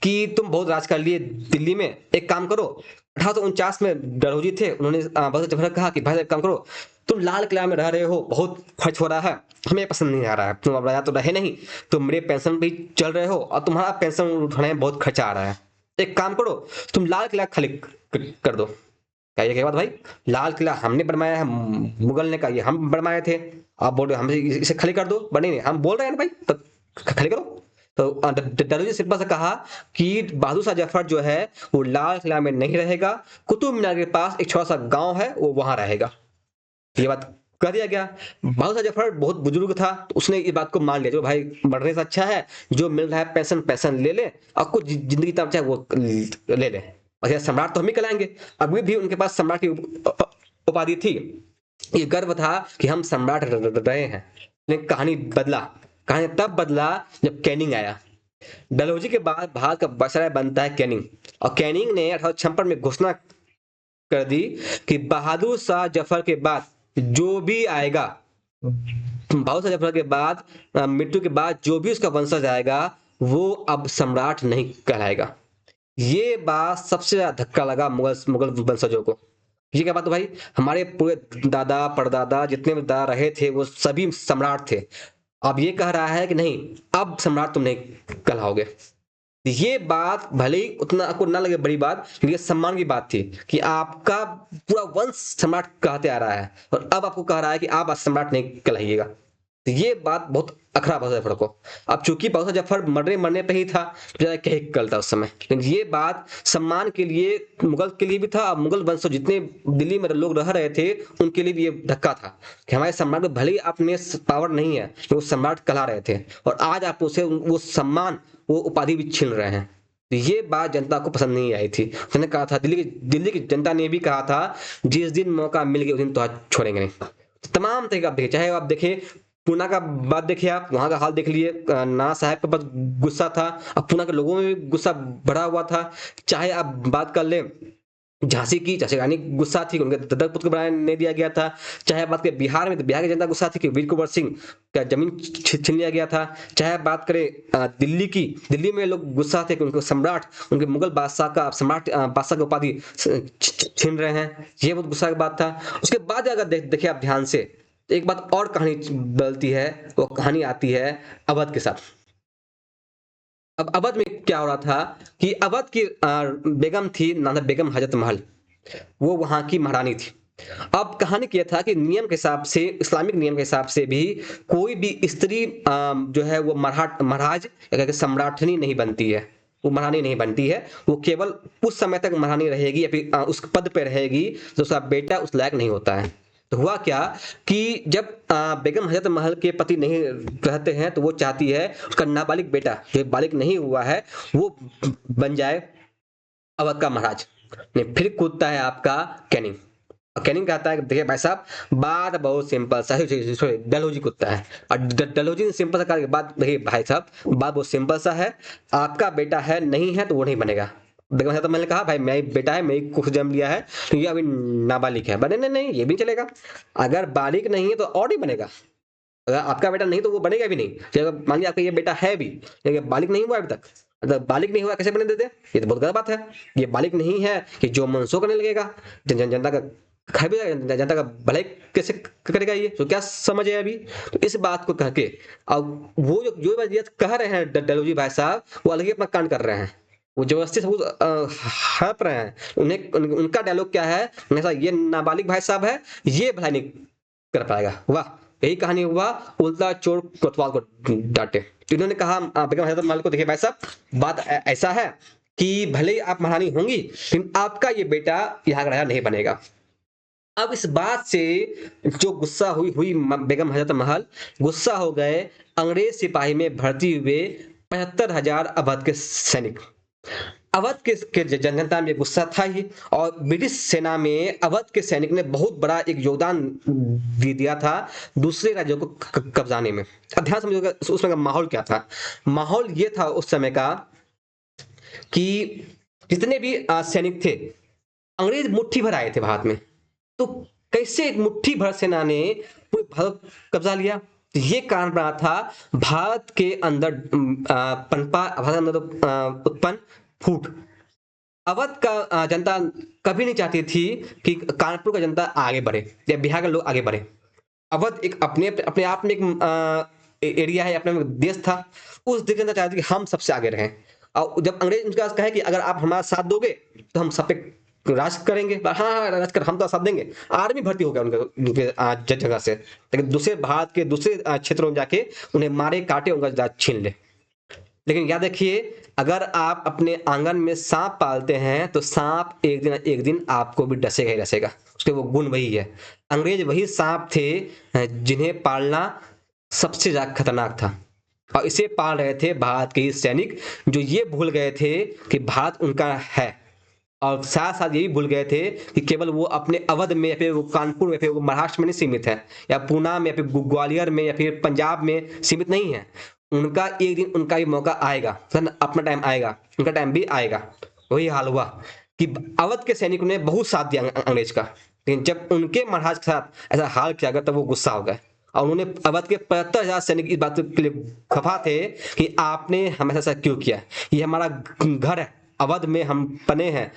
कि तुम बहुत राज कर लिए दिल्ली में, एक काम करो। 1849 में डलहौजी थे, उन्होंने बहादुर जफर को कहा कि भाई एक काम करो, तुम लाल किला में रह रहे हो, बहुत खर्च हो रहा है, हमें पसंद नहीं आ रहा है, तुम अब राजा तो रहे नहीं, तुम मेरे पेंशन भी चल रहे हो और तुम्हारा पेंशन उठाने में बहुत खर्चा आ रहा है, एक काम करो तुम लाल किला खाली कर दो। क्या ये क्या बात भाई, लाल किला हमने बनवाया है, मुगल ने कहा ये हम बनवाए थे, आप बोल रहे हो हमसे इसे खाली कर दो, बने नहीं, हम बोल रहे हैं ना भाई तो खाली करो। तो डलहौजी सिंपल से कहा कि बहादुर शाह जफर जो है वो लाल किला में नहीं रहेगा, कुतुब मीनार के पास एक छोटा सा गांव है वो वहां रहेगा। ये बात कर दिया गया। बहादुर शाह जफर बहुत बुजुर्ग था, तो उसने इस बात को मान लिया, जो भाई मरने से अच्छा है जो मिल रहा है पेंशन पेंशन ले ले, और कुछ जिंदगी तक चाहे वो ले ले, और यार सम्राट तो हम ही कहलाएंगे। अभी भी उनके पास सम्राट की उपाधि थी, ये गर्व था कि हम सम्राट रहे हैं। लेकिन कहानी बदला, कहानी तब बदला जब कैनिंग आया। डलहौजी के बाद भारत का बसरा बनता है कैनिंग, और कैनिंग ने 1856 में घोषणा कर दी कि बहादुर शाह जफर के बाद जो भी आएगा, बहादुर शाह जफर के बाद मृत्यु के बाद जो भी उसका वंशज आएगा वो अब सम्राट नहीं कहलाएगा। ये बात सबसे ज्यादा धक्का लगा मुगल मुगल वंशजों को। ये क्या बात है भाई, हमारे पूरे दादा परदादा जितने भी दादा रहे थे वो सभी सम्राट थे, अब ये कह रहा है कि नहीं, अब सम्राट तुम नहीं कहलाओगे। ये बात भले ही उतना आपको ना लगे बड़ी बात, लेकिन ये सम्मान की बात थी कि आपका पूरा वंश सम्राट कहते आ रहा है और अब आपको कह रहा है कि आप आज सम्राट नहीं कहलाइएगा। तो ये बात बहुत अखरा बहू जफर को। अब चूंकि बहू जफर मरने मरने पे ही था, कहे कल था उस समय, लेकिन ये बात सम्मान के लिए मुगल के लिए भी था, और मुगल वंश जितने दिल्ली में लोग रह रहे थे उनके लिए भी ये धक्का था कि हमारे सम्राट में भले ही आपने पावर नहीं है, वो सम्राट कहला रहे थे और आज आप उसे वो सम्मान, वो उपाधि भी छीन रहे हैं। तो ये बात जनता को पसंद नहीं आई थी। उसने कहा था, दिल्ली की जनता ने भी कहा था, जिस दिन मौका मिल गया उस दिन तो आज छोड़ेंगे नहीं। तो तमाम तरीके आप देखिए, चाहे आप देखें पूना का बात देखिए, आप वहां का हाल देख लिए, नाना साहब के पास गुस्सा था, अब पूना के लोगों में भी गुस्सा भरा हुआ था। चाहे आप बात कर ले झांसी रानी गुस्सा थी, उनके दत्तक पुत्र को बनाने दिया गया था। चाहे बात करें बिहार में, तो बिहार की जनता गुस्सा थी कि वीर कुंवर सिंह का जमीन छीन लिया गया था। चाहे बात करें दिल्ली की, दिल्ली में लोग गुस्सा थे कि उनको सम्राट, उनके मुगल बादशाह का सम्राट बादशाह की उपाधि छीन रहे हैं। ये बहुत गुस्सा की बात था। उसके बाद अगर देखिए आप ध्यान से, एक बात और कहानी बदलती है, वो कहानी आती है अवध के साथ। अब अवध में क्या हो रहा था कि अवध की बेगम थी, नाम था बेगम हजरत महल, वो वहां की महारानी थी। अब कहानी क्या था कि नियम के हिसाब से, इस्लामिक नियम के हिसाब से भी कोई भी स्त्री जो है वो महाराज या सम्राटनी नहीं बनती है, वो महारानी नहीं बनती है। वो केवल उस समय तक महारानी रहेगी या फिर उस पद पे रहेगी जो उसका बेटा उस लायक नहीं होता है। तो हुआ क्या कि जब बेगम हजरत महल के पति नहीं रहते हैं, तो वो चाहती है उसका नाबालिग बेटा जो बालिग नहीं हुआ है वो बन जाए अवध का महाराज। नहीं, फिर कूदता है आपका कैनिंग। और कैनिंग कहता है कि देखिए भाई साहब, बात बहुत सिंपल सा है, सॉरी डलहौजी कूदता है और डलहौजी ने सिंपल सा कहा कि बात देखिए भाई साहब, बात बहुत सिंपल सा है, आपका बेटा है, नहीं है तो वो नहीं बनेगा। बेगम हजरत महल ने कहा भाई मेरा बेटा है, मेरी कुछ जन्म लिया है, तो ये अभी नाबालिग है, बने नहीं, नहीं ये भी चलेगा। अगर बालिग नहीं है तो और नहीं बनेगा। अगर आपका बेटा नहीं तो वो बनेगा भी नहीं। अगर मान लिया आपका ये बेटा है भी लेकिन बालिग नहीं हुआ अभी तक, अगर बालिग नहीं हुआ कैसे बने देते, ये तो बहुत गलत बात है। ये बालिग नहीं है कि जो मनसो करने लगेगा, जनता का खा भी जाएगा, जनता का भलाई कैसे करेगा, ये तो क्या समझ है अभी। तो इस बात को कह के अब वो जो वजीयत कह रहे हैं डलहौजी भाई साहब, वो अलग ही अपना कांड कर रहे हैं, वो जबरदस्ती सब हड़प रहे हैं। उनका डायलॉग क्या है, ऐसा ये नाबालिग भाई साहब है, ये भलाई नहीं कर पाएगा। वाह, यही कहानी हुआ, उल्टा चोर कोतवाल को डांटे। तो इन्होंने कहा बेगम हजरत महल को, देखिए भाई साहब बात ऐसा है कि भले ही आप महारानी होंगी लेकिन आपका ये बेटा यहाँ का राजा नहीं बनेगा। अब इस बात से जो गुस्सा हुई हुई बेगम हजरत महल गुस्सा हो गए अंग्रेज सिपाही में भर्ती हुए 75,000 अवध के सैनिक। अवध के जनता में गुस्सा था ही, और ब्रिटिश सेना में अवध के सैनिक ने बहुत बड़ा एक योगदान दिया था दूसरे राज्यों को कब्जाने में। अब ध्यान समझिएगा उस समय का माहौल क्या था। माहौल ये था उस समय का कि जितने भी सैनिक थे, अंग्रेज मुट्ठी भर आए थे भारत में, तो कैसे एक मुट्ठी भर सेना ने पूरे भारत कब्जा लिया। तो ये कारण बना था भारत के अंदर पनपा, भारत के अंदर उत्पन्न फूट। अवध का जनता कभी नहीं चाहती थी कि कानपुर का जनता आगे बढ़े या बिहार के लोग आगे बढ़े। अवध एक अपने अपने आप में एक एरिया है, अपने में देश था। उस देश के अंदर चाहती थी कि हम सबसे आगे रहें, और जब अंग्रेज उनके पास कहे कि अगर आप हमारा साथ दोगे तो हम सब पे राज करेंगे, हाँ हाँ राज कर, हम तो साथ देंगे। आर्मी भर्ती हो गया उनके जगह से, लेकिन दूसरे भारत के दूसरे क्षेत्रों में जाके उन्हें मारे काटे, उनका राज छीन ले। लेकिन याद रखिए, अगर आप अपने आंगन में सांप पालते हैं तो सांप एक दिन आपको भी डसेगा ही डसेगा, उसके वो गुण वही है। अंग्रेज वही सांप थे जिन्हें पालना सबसे ज्यादा खतरनाक था, और इसे पाल रहे थे भारत के ही सैनिक, जो ये भूल गए थे कि भारत उनका है, और साथ साथ ये भी भूल गए थे कि केवल वो अपने अवध में या फिर वो कानपुर में, फिर वो महाराष्ट्र में नहीं सीमित है, या पूना में या फिर ग्वालियर में या फिर पंजाब में सीमित नहीं है। उनका एक दिन उनका भी मौका आएगा, अपना टाइम आएगा, उनका टाइम भी आएगा। वही हाल हुआ कि अवध के सैनिकों ने बहुत साथ दिया अंग्रेज का, लेकिन जब उनके महाराज के साथ ऐसा हाल किया गया तब वो गुस्सा हो गए, और उन्होंने अवध के 75,000 सैनिक इस बात के लिए खफा थे कि आपने हमेशा ऐसा क्यों किया, ये हमारा घर है, अवध में हम पले हैं,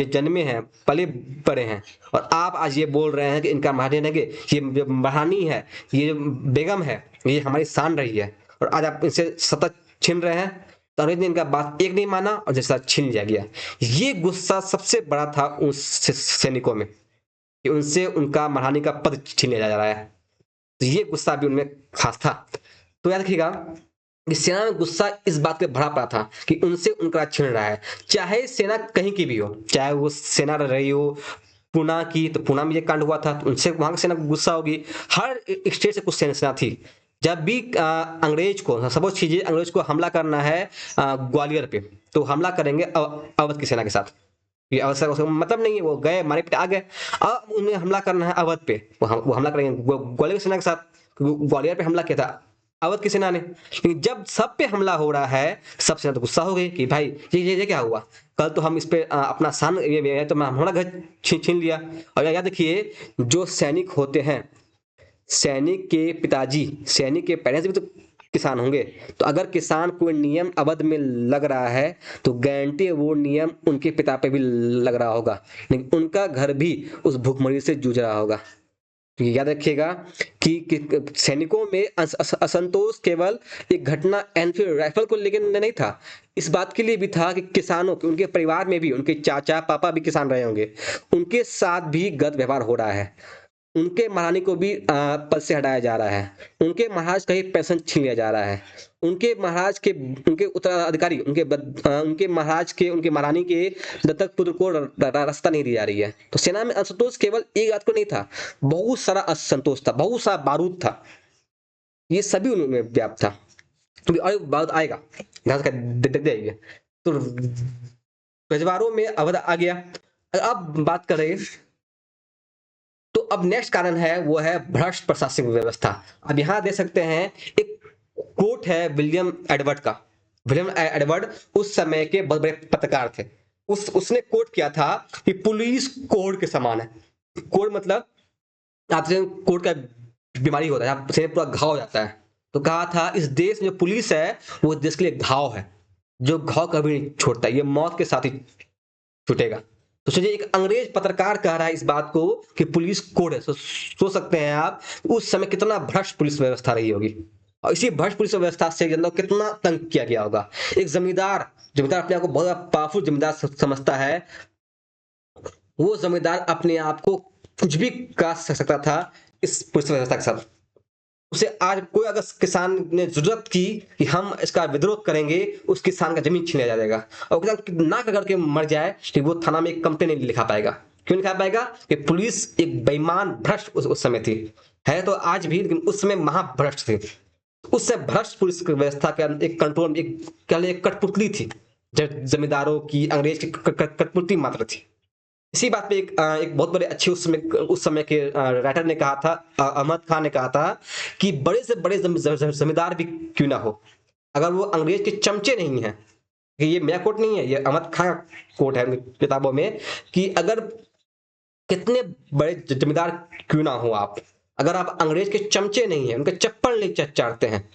जन्मे हैं, पले बड़े हैं, और आप आज ये बोल रहे हैं कि इनका महारानी है, कि ये जो महारानी है, ये जो बेगम है, ये हमारी शान रही है, और आज आप इनसे सतत छीन रहे हैं। तो अंग्रेज ने इनका बात एक नहीं माना और जैसा छीन लिया गया। ये गुस्सा सबसे बड़ा था उन सैनिकों में कि उनसे उनका महारानी का पद छीन लिया जा रहा है। तो ये गुस्सा भी उनमें खास था। तो याद रखिएगा कि सेना में गुस्सा इस बात पे भरा पड़ा था कि उनसे उनका छीन रहा है, चाहे सेना कहीं की भी हो, चाहे वो सेना रही हो पुणे की, तो पुणे में ये कांड हुआ था, तो उनसे वहां की सेना को गुस्सा होगी। हर स्टेट से कुछ सेना थी। जब भी अंग्रेज को, सपोज कीजिए अंग्रेज को हमला करना है ग्वालियर पे, तो हमला करेंगे अवध की सेना के साथ। ये अवसर उसका मतलब नहीं है, वो गए मारे पिटे आ गए। अब उन्हें हमला करना है अवध पे, वो हमला करेंगे ग्वालियर की सेना के साथ। ग्वालियर पे हमला किया था अवध की सेना ने, लेकिन जब सब पे हमला हो रहा है, सब सेना तो गुस्सा हो गई कि भाई ये क्या हुआ, कल तो हम इस पे अपना सान ये तो हमारा घर छीन लिया। और याद रखिए, जो सैनिक होते हैं, सैनिक के पिताजी, सैनिक के पेरेंट्स भी तो किसान होंगे। तो अगर किसान कोई नियम अवध में लग रहा है, तो गारंटी है वो नियम उनके पिता पे भी लग रहा होगा, लेकिन उनका घर भी उस भूखमरी से जूझ रहा होगा। तो याद रखिएगा कि सैनिकों में असंतोष केवल एक घटना एनफील्ड राइफल को लेकर नहीं था, इस बात के लिए भी था कि किसानों के, उनके परिवार में भी, उनके चाचा पापा भी किसान रहे होंगे, उनके साथ भी गलत व्यवहार हो रहा है। उनके महारानी को भी पद से हटाया जा रहा है, उनके महाराज का ही पैसा छीन लिया जा रहा है, उनके महाराज के, उनके उत्तराधिकारी, उनके महाराज के, उनके महारानी के दत्तक पुत्र को रास्ता नहीं दी जा रही है। तो सेना में असंतोष केवल एक बात को नहीं था, बहुत सारा असंतोष था, बहुत सारा बारूद था, ये सभी उनमें व्याप्त था। और बात आएगा, ध्यान से देखिए। तो रजवाड़ों में अवध आ गया। अब बात करें तो अब नेक्स्ट कारण है, वो है भ्रष्ट प्रशासनिक व्यवस्था। अब यहां दे सकते हैं एक कोट है विलियम एडवर्ड का। विलियम एडवर्ड उस समय के बहुत बड़े पत्रकार थे। उसने कोट किया था कि पुलिस कोड के समान है। कोड मतलब आपसे कोड का बीमारी होता है, आपसे पूरा घाव हो जाता है। तो कहा था इस देश में जो पुलिस है वो देश के लिए घाव है, जो घाव कभी नहीं छोड़ता, ये मौत के साथ ही छूटेगा। तो सोचिए, एक अंग्रेज पत्रकार कह रहा है इस बात को कि पुलिस कोड है। सोच सकते हैं आप उस समय कितना भ्रष्ट पुलिस व्यवस्था रही होगी, और इसी भ्रष्ट पुलिस व्यवस्था से जनता को कितना तंग किया गया होगा। एक जमींदार, जमींदार अपने आप को बहुत पावरफुल जमींदार समझता है, वो जमींदार अपने आप को कुछ भी कर सकता था इस पुलिस व्यवस्था के साथ। उसे आज कोई अगर किसान ने जरूरत की कि हम इसका विद्रोह करेंगे, उस किसान का जमीन छीन लिया जाएगा, और किसान ना करके मर जाए कि वो थाना में एक कंप्लेन नहीं लिखा पाएगा। क्यों लिखा पाएगा? कि पुलिस एक बेईमान भ्रष्ट उस समय थी, है तो आज भी, लेकिन उस समय महाभ्रष्ट थी। उससे भ्रष्ट पुलिस व्यवस्था का एक कंट्रोल, एक कह ले कठपुतली थी, जमींदारों की, अंग्रेज की कठपुतली मात्र थी। इसी बात पे एक बहुत बड़े अच्छे उस समय के राइटर ने कहा था, अहमद खान ने कहा था कि बड़े से बड़े जमींदार भी क्यों ना हो, अगर वो अंग्रेज के चमचे नहीं है, कि ये मेरा कोट नहीं है, ये अहमद खान का कोट है किताबों में, कि अगर कितने बड़े जमींदार क्यों ना हो आप, अगर आप अंग्रेज के चमचे नहीं है, उनके चप्पल नहीं चाटते हैं,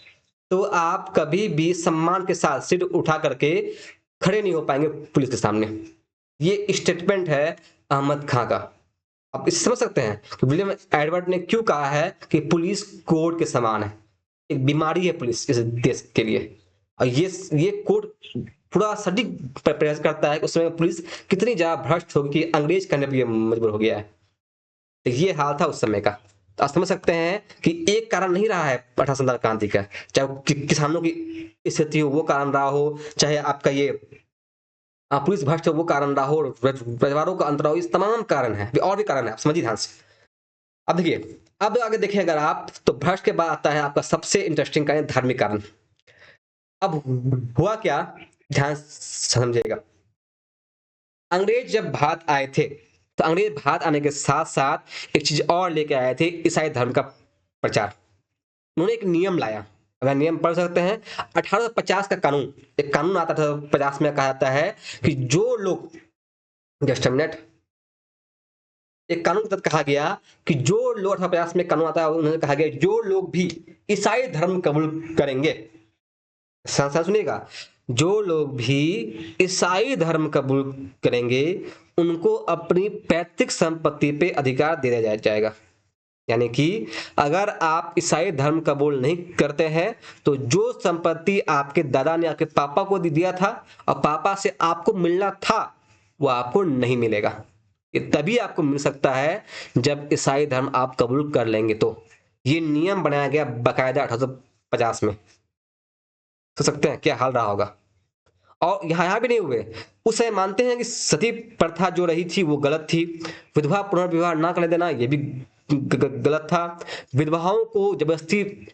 तो आप कभी भी सम्मान के साथ सिर उठा करके खड़े नहीं हो पाएंगे पुलिस के सामने। ये स्टेटमेंट है अहमद खां का। आप इसे समझ सकते हैं कि विलियम एडवर्ड ने क्यों कहा है कि पुलिस कोड के समान है, एक बीमारी है पुलिस इस देश के लिए। और ये कोड पूरा सटीक प्रयास करता है कि उसमें पुलिस कितनी ज्यादा भ्रष्ट होगी कि अंग्रेज करने पर मजबूर हो गया है। तो ये हाल था उस समय का। तो आप समझ सकते हैं कि एक कारण नहीं रहा है 1857 क्रांति का, चाहे किसानों की स्थिति हो वो कारण रहा हो, चाहे आपका ये पुलिस भ्रष्ट हो वो कारण रहा हो, रजवाड़ों का अंतर हो, इस तमाम कारण है, और भी कारण है, आप समझिए ध्यान से। अब देखिए, अब आगे देखिए अगर आप, तो भ्रष्ट के बाद आता है आपका सबसे इंटरेस्टिंग कारण, धार्मिक कारण। अब हुआ क्या, ध्यान समझिएगा। अंग्रेज जब भारत आए थे, तो अंग्रेज भारत आने के साथ साथ एक चीज और लेके आए थे, ईसाई धर्म का प्रचार। उन्होंने एक नियम लाया, अगर नियम पढ़ सकते हैं, 1850 का कानून, एक कानून आता था 50 में, कहा जाता है कि जो लोग, जस्ट मिनट, एक कानून के तहत कहा गया कि जो लोग, 1850 में कानून आता है, उन्होंने कहा गया जो लोग भी ईसाई धर्म कबूल करेंगे, सुनिएगा, जो लोग भी ईसाई धर्म कबूल करेंगे उनको अपनी पैतृक संपत्ति पे अधिकार दे दिया जाएगा। यानी कि अगर आप ईसाई धर्म कबूल नहीं करते हैं तो जो संपत्ति आपके दादा ने आपके पापा को दिया था और पापा से आपको मिलना था वो आपको नहीं मिलेगा। ये तभी आपको मिल सकता है जब ईसाई धर्म आप कबूल कर लेंगे। तो ये नियम बनाया गया बाकायदा 1850 में। सोच सकते हैं क्या हाल रहा होगा। और यहाँ भी नहीं हुए, उस समय मानते हैं कि सती प्रथा जो रही थी वो गलत थी, विधवा पुनर्विवाह ना करने देना ये भी गलत था, विधवाओं को जबरदस्ती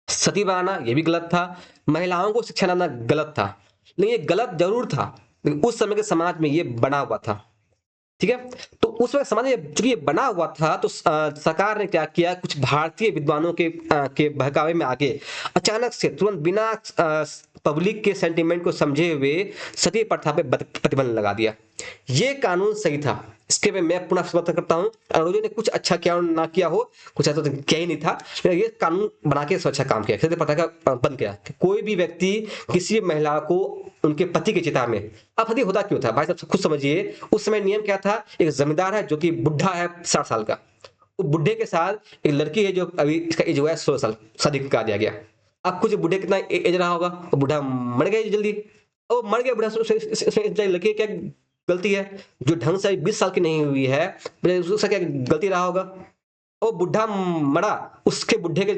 सती बनाना ये भी गलत था, महिलाओं को शिक्षा देना गलत था। लेकिन ये गलत जरूर था, लेकिन उस समय के समाज में ये बना हुआ था। ठीक है, तो उस वक्त समाज में चूंकि ये बना हुआ था तो सरकार ने क्या किया, कुछ भारतीय विद्वानों के बहकावे में आके अचानक से तुरंत बिना पब्लिक के सेंटीमेंट को समझे हुए सती प्रथा पे प्रतिबंध लगा दिया। ये कानून सही था, इसके पे मैं पुनः समर्थन करता हूँ। अंग्रेजों ने कुछ अच्छा किया ना किया हो, कुछ ऐसा तो क्या ही नहीं था, ये कानून बना के अच्छा काम किया, सती प्रथा का बंद किया कि कोई भी व्यक्ति किसी महिला को उनके पति की चिता में, अब सती होता क्यों था भाई साहब खुद समझिए। उस समय नियम क्या था, एक जमींदार है जो कि बुढ़ा है 60 साल का, वो बुढ़े के साथ एक लड़की है जो अभी इसका एज हुआ है 16 साल, शादी कर दिया गया। अब कुछ बुढ़े कितना एज रहा होगा, वो बुढ़ा मर गया जल्दी, वो मर गया बुढ़ा, लड़की क्या गलती है, जो ढंग से 20 साल की नहीं हुई है उसका क्या गलती रहा होगा। वो बुढ़ा मरा, उसके बुढ़े के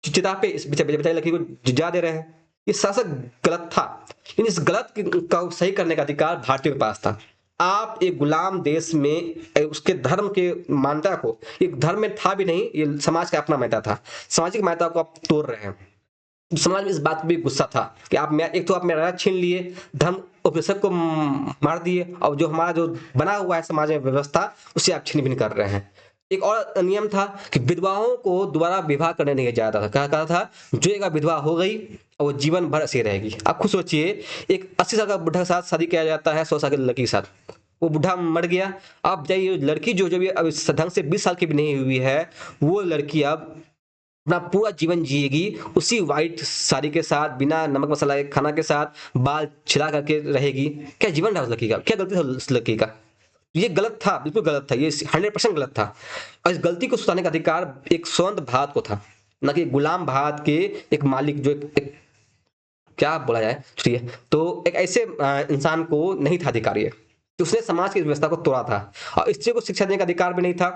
चिता पे इस बेचारी लड़की को जा दे रहे हैं, ये शासक गलत था। लेकिन इस गलत का सही करने का अधिकार भारतीयों के पास था। आप एक गुलाम देश में उसके धर्म के मान्यता को, एक धर्म में था भी नहीं, ये समाज का अपना मान्यता था, सामाजिक मान्यता को आप तोड़ रहे हैं। समाज में इस बात पे गुस्सा था कि आप एक तो आप मेरा राज छीन लिए, धर्म उपनिषद को मार दिए, और जो हमारा जो बना हुआ है समाज में व्यवस्था उसे आप छीन भिन कर रहे हैं। एक और नियम था कि विधवाओं को दोबारा विवाह करने नहीं दिया जाता था। कहा था जो एक विधवा हो गई और वो जीवन भर ऐसे रहेगी। आप खुद सोचिए, एक 80 साल का बुढ़ा के साथ शादी किया जाता है 100 साल की लड़की के साथ, वो बुढ़ा मर गया, अब जाइए लड़की जो भी अब ढंग से 20 साल की भी नहीं हुई है, वो लड़की अब अपना पूरा जीवन जिएगी उसी व्हाइट साड़ी के साथ, बिना नमक मसाला के खाना के साथ, बाल छिला करके रहेगी। क्या जीवन था उस लड़की का, क्या गलती था उस लड़की का। ये गलत था, बिल्कुल गलत था, ये 100% गलत था। और इस गलती को सुधारने का अधिकार एक स्वतंत्र भारत को था, न कि गुलाम भारत के एक मालिक जो एक क्या बोला जाए, ठीक है, तो एक ऐसे इंसान को नहीं था अधिकार ये, कि उसने समाज की व्यवस्था को तोड़ा था। और स्त्री को शिक्षा देने का अधिकार भी नहीं था,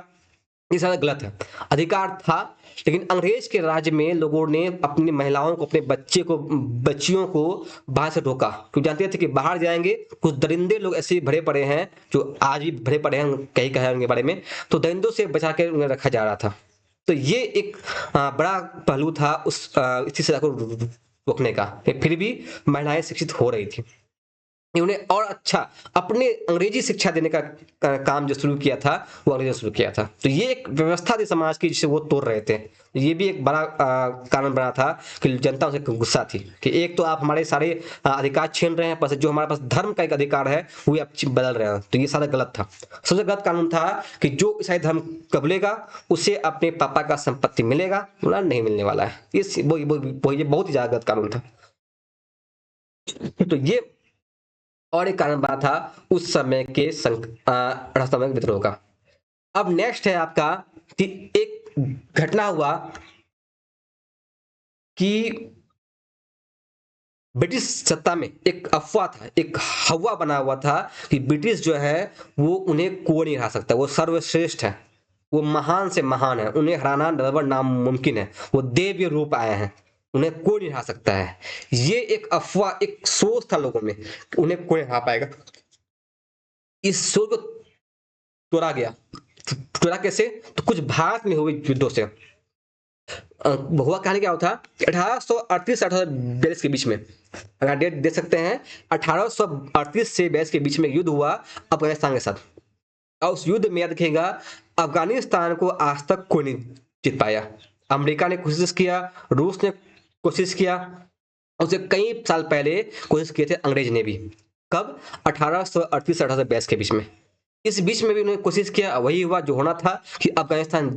ये सारा गलत है। अधिकार था, लेकिन अंग्रेज के राज्य में लोगों ने अपनी महिलाओं को, अपने बच्चियों को बाहर से रोका, क्योंकि जानते थे कि बाहर जाएंगे कुछ दरिंदे लोग ऐसे भरे पड़े हैं, जो आज भी भरे पड़े हैं, कहीं कहा उनके बारे में, तो दरिंदों से बचा के उन्हें रखा जा रहा था। तो ये एक बड़ा पहलू था उस इस चीज को रोकने का। फिर भी महिलाएं शिक्षित हो रही थी, उन्हें और अच्छा अपने अंग्रेजी शिक्षा देने का काम जो शुरू किया था वो अंग्रेजों ने शुरू किया था। तो ये एक व्यवस्था थी समाज की जिसे वो तोड़ रहे थे। ये भी एक बड़ा कारण बना था कि जनता उनसे गुस्सा थी कि एक तो आप हमारे सारे अधिकार छीन रहे हैं, पर जो हमारे पास धर्म का एक अधिकार है वो आप बदल रहे हैं। तो ये सारा गलत था। सबसे गलत कानून था कि जो ईसाई धर्म कबलेगा उसे अपने पापा का संपत्ति मिलेगा, बोला नहीं मिलने वाला है। ये बहुत ही ज्यादा गलत कानून था। तो ये और एक कारण बना था उस समय के राष्ट्रवाद विद्रोह का। अब नेक्स्ट है आपका कि एक घटना हुआ कि ब्रिटिश सत्ता में एक अफवाह था, एक हवा बना हुआ था कि ब्रिटिश जो है वो उन्हें कोई नहीं हरा सकता, वो सर्वश्रेष्ठ है, वो महान से महान है, उन्हें हराना लगभग नामुमकिन है, वो देव्य रूप आए हैं, उन्हें कोई नहीं हरा सकता है। ये एक अफवाह, एक सोच था लोगों में कि उन्हें कोई हरा पाएगा। इस सोच को तोड़ा गया। तोड़ा कैसे, तो कुछ भारत में हुए युद्धों से हुआ। कहानी क्या होता, 1838 से 1842 के बीच में, अगर डेट दे सकते हैं, 1838 से 42 के बीच में युद्ध हुआ अफगानिस्तान के साथ। और उस युद्ध में याद रखिएगा, अफगानिस्तान को आज तक कोई नहीं जीत पाया। अमेरिका ने कोशिश किया, रूस ने कोशिश किया, उससे कई साल पहले कोशिश किए थे अंग्रेज ने भी। कब, 1838 से 1842 के बीच में। इस बीच में भी उन्होंने कोशिश किया, वही हुआ जो होना था कि अफगानिस्तान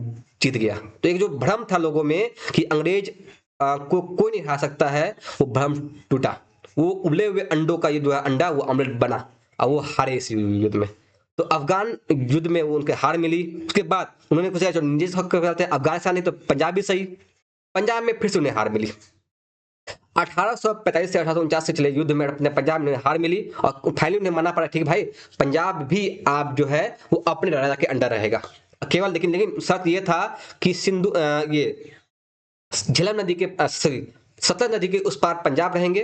जीत गया। तो एक जो भ्रम था लोगों में कि अंग्रेज को कोई नहीं हरा सकता है, वो भ्रम टूटा। वो उबले हुए अंडों का ये जो है अंडा वो ऑमलेट बना और वो हारे इस युद्ध में। तो अफगान युद्ध में वो उनके हार मिली। उसके बाद उन्होंने कुछ जो जिस वक्त करते हैं अफगानिस्तान नहीं तो पंजाब भी सही, पंजाब में फिर से उन्हें हार मिली। 1845 से 1849 से चले युद्ध में अपने पंजाब में हार मिली और फाइनली उन्हें मानना पड़ा ठीक भाई पंजाब भी आप जो है वो अपने राजा के अंडर रहेगा केवल। लेकिन लेकिन शर्त ये था कि सिंधु ये झेलम नदी के सॉरी सतलज नदी के उस पार पंजाब रहेंगे,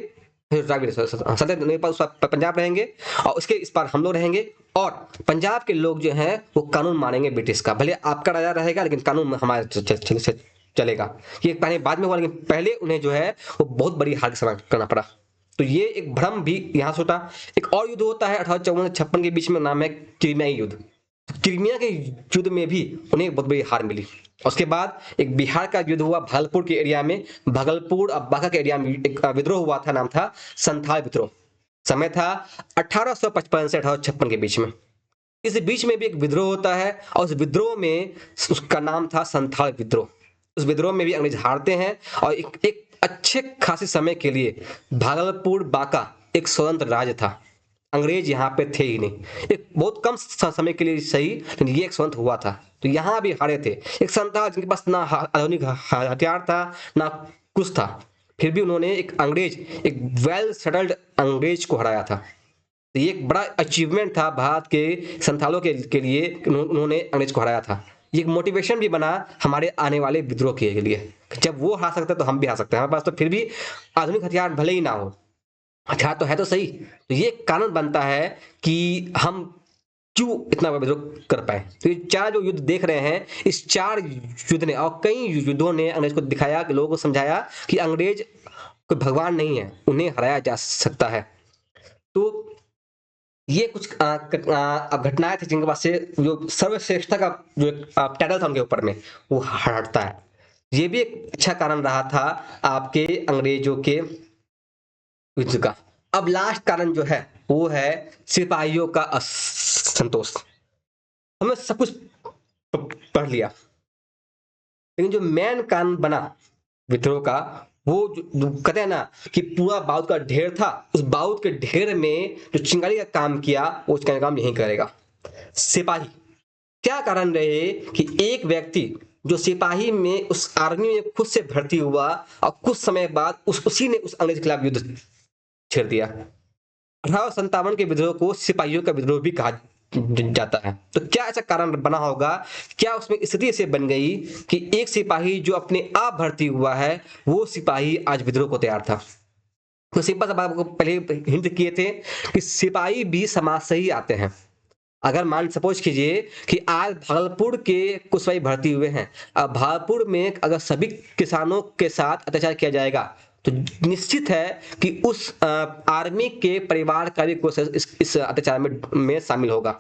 सतलज नदी पर उस पार पंजाब रहेंगे और उसके इस पार हम लोग रहेंगे और पंजाब के लोग जो हैं वो कानून मानेंगे ब्रिटिश का। भले आपका राजा रहेगा लेकिन कानून हमारे से चलेगा। ये पहले बाद में हुआ लेकिन पहले उन्हें जो है वो बहुत बड़ी हार का सामना करना पड़ा। तो ये एक भ्रम भी यहाँ से होता। एक और युद्ध होता है 1854 से 56 के बीच में, नाम है क्रीमियाई युद्ध। क्रीमिया के युद्ध में भी उन्हें एक बहुत बड़ी हार मिली। उसके बाद एक बिहार का युद्ध हुआ भागलपुर के एरिया में, भागलपुर और बांका के एरिया में एक विद्रोह हुआ था, नाम था संथाल विद्रोह। समय था 1855 से 1856 के बीच में। इस बीच में भी एक विद्रोह होता है और उस विद्रोह में उसका नाम था संथाल विद्रोह। उस विद्रोह में भी अंग्रेज हारते हैं और एक अच्छे खासे समय के लिए भागलपुर बांका एक स्वतंत्र राज्य था। अंग्रेज यहाँ पे थे ही नहीं, एक बहुत कम समय के लिए सही लेकिन ये एक स्वतंत्र हुआ था। तो यहाँ भी हारे थे। एक संता जिनके पास ना आधुनिक हथियार था ना कुछ था, फिर भी उन्होंने एक अंग्रेज, एक वेल सेटल्ड अंग्रेज को हराया था। तो ये एक बड़ा अचीवमेंट था भारत के संथालों के लिए, उन्होंने अंग्रेज को हराया था। ये एक मोटिवेशन भी बना हमारे आने वाले विद्रोह के लिए, जब वो हार सकते तो हम भी हार सकते हैं। हमारे पास तो फिर भी आधुनिक हथियार भले ही ना हो, हथियार तो है तो सही। तो ये कारण बनता है कि हम क्यों इतना विद्रोह कर पाए। तो ये चार जो युद्ध देख रहे हैं, इस चार युद्ध ने और कई युद्धों ने अंग्रेज को दिखाया, कि लोगों को समझाया कि अंग्रेज कोई भगवान नहीं है, उन्हें हराया जा सकता है। तो ये कुछ घटनाएं थी जिनके पास से जो सर्वश्रेष्ठता का जो टाइटल था उनके ऊपर में वो हटता है। ये भी एक अच्छा कारण रहा था आपके अंग्रेजों के युद्ध का। अब लास्ट कारण जो है वो है सिपाहियों का असंतोष। हमने सब कुछ पढ़ लिया लेकिन जो मेन कारण बना विद्रोह का, वो जो कहते हैं ना कि पूरा बारूद का ढेर था, उस बारूद के ढेर में जो चिंगारी का काम किया वो उसका काम नहीं करेगा, सिपाही। क्या कारण रहे कि एक व्यक्ति जो सिपाही में उस आर्मी में खुद से भर्ती हुआ और कुछ समय बाद उसी ने उस अंग्रेज के खिलाफ युद्ध छेड़ दिया। 1857 के विद्रोह को सिपाहियों का विद्रोह भी कहा जाता है। तो क्या ऐसा कारण बना होगा, क्या उसमें स्थिति ऐसे बन गई कि एक सिपाही जो अपने आप भर्ती हुआ है वो सिपाही आज विद्रोह को तैयार था। तो सिंपल सा बात आपको पहले हिंट किए थे कि सिपाही भी समाज से ही आते हैं। अगर मान सपोज कीजिए कि आज भागलपुर के कुछ सिपाही भर्ती हुए हैं, अब भागलपुर में अगर सभी किसानों के साथ अत्याचार किया जाएगा तो निश्चित है कि उस आर्मी के परिवार का भी कोई इस अत्याचार में शामिल होगा,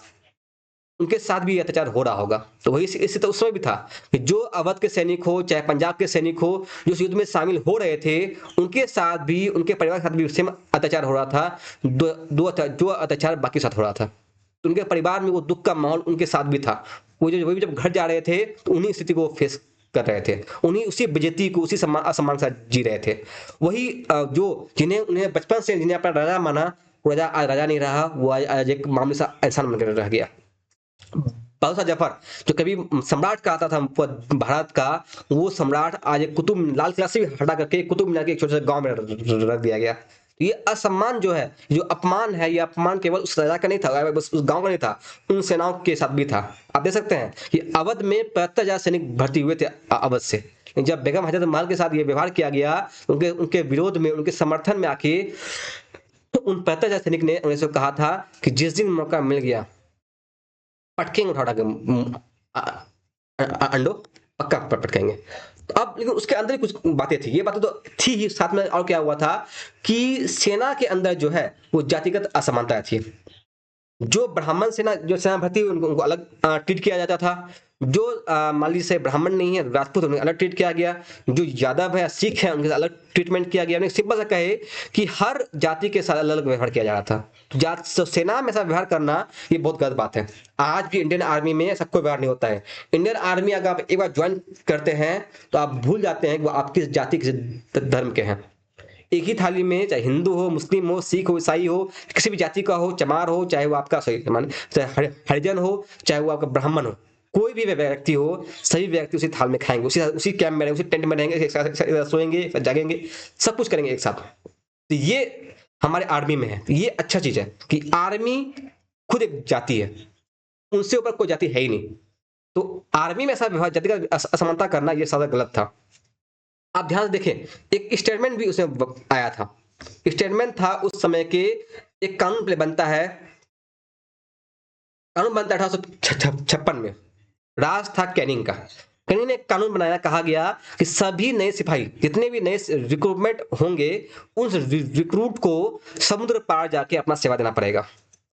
उनके साथ भी अत्याचार हो रहा होगा। तो वही इसी तो उस समय भी था कि जो अवध के सैनिक हो चाहे पंजाब के सैनिक हो जो इस युद्ध में शामिल हो रहे थे, उनके साथ भी उनके परिवार के साथ भी सेम अत्याचार हो रहा था, जो अत्याचार बाकी साथ हो रहा था। तो उनके परिवार में वो दुख का माहौल उनके साथ भी था। वो वही जब घर जा रहे थे तो उन्हीं स्थिति को फेस कर रहे थे, उन्हीं उसी बेइज्जती को उसी असम्मान से जी रहे थे। वही जो जिन्हें उन्हें बचपन से जिन्हें अपना राजा माना, वो राजा आज राजा नहीं रहा, वो आज एक मामूली सा इंसान बनकर रह गया। बहादुर जफर जो कभी सम्राट कहता था भारत का, वो सम्राट आज एक कुतुब लाल किला से भी हटा करके कुतुब मीनार के एक छोटे से गांव में रख दिया गया। तो ये असम्मान जो है, जो अपमान है, ये अपमान केवल उस राजा का नहीं था, बस उस गांव का नहीं था, उन सेनाओं के साथ भी था। आप देख सकते हैं कि अवध में 75,000 सैनिक भर्ती हुए थे अवध से। जब बेगम हजरत महल के साथ ये व्यवहार किया गया, उनके उनके विरोध में, उनके समर्थन में आके तो उन 75,000 सैनिक ने अंग्रेजों को कहा था कि जिस दिन मौका मिल गया पटकेंगे, उठा के अंडो पक्का पटकेंगे। तो अब लेकिन उसके अंदर कुछ बातें थी, ये बातें तो थी ही, साथ में और क्या हुआ था कि सेना के अंदर जो है वो जातिगत असमानता थी। जो ब्राह्मण सेना जो सेना भर्ती उनको अलग ट्रीट किया जाता था, जो मान लीजिए ब्राह्मण नहीं है राजपूत उन्हें अलग ट्रीट किया गया, जो यादव है सिख है उनके अलग ट्रीटमेंट किया गया। सिंपल सा कहे कि हर जाति के साथ अलग अलग व्यवहार किया जा रहा था। तो सेना में ऐसा व्यवहार करना ये बहुत गलत बात है। आज भी इंडियन आर्मी में ऐसा कोई व्यवहार नहीं होता है। इंडियन आर्मी अगर आप एक बार ज्वाइन करते हैं तो आप भूल जाते हैं कि वो आप किस जाति किस धर्म के हैं। एक ही थाली में चाहे हिंदू हो, मुस्लिम हो, सिख हो, ईसाई हो, किसी भी जाति का हो, चमार हो, चाहे वो आपका सही मान चाहे हरिजन हो, चाहे वो आपका ब्राह्मण हो, कोई भी व्यक्ति हो, सभी व्यक्ति उसी थाल में खाएंगे, उसी उसी कैंप में रहेंगे, उसी टेंट में रहेंगे, एक साथ सोएंगे, एक साथ जागेंगे, सब कुछ करेंगे एक साथ। तो ये हमारे आर्मी में है। तो ये अच्छा चीज है कि आर्मी खुद एक जाति है, उनसे ऊपर कोई जाति है ही नहीं। तो आर्मी में ऐसा जातिगत असमानता करना ये ज्यादा गलत था। आप ध्यान से देखें, एक स्टेटमेंट भी उसमें आया था। स्टेटमेंट था उस समय के, एक कानून बनता है, कानून बनता है 1856 में। राज था कैनिंग का। कैनिंग ने एक कानून बनाया, कहा गया कि सभी नए सिपाही, जितने भी नए रिक्रूटमेंट होंगे, उन रिक्रूट को समुद्र पार जाके अपना सेवा देना पड़ेगा।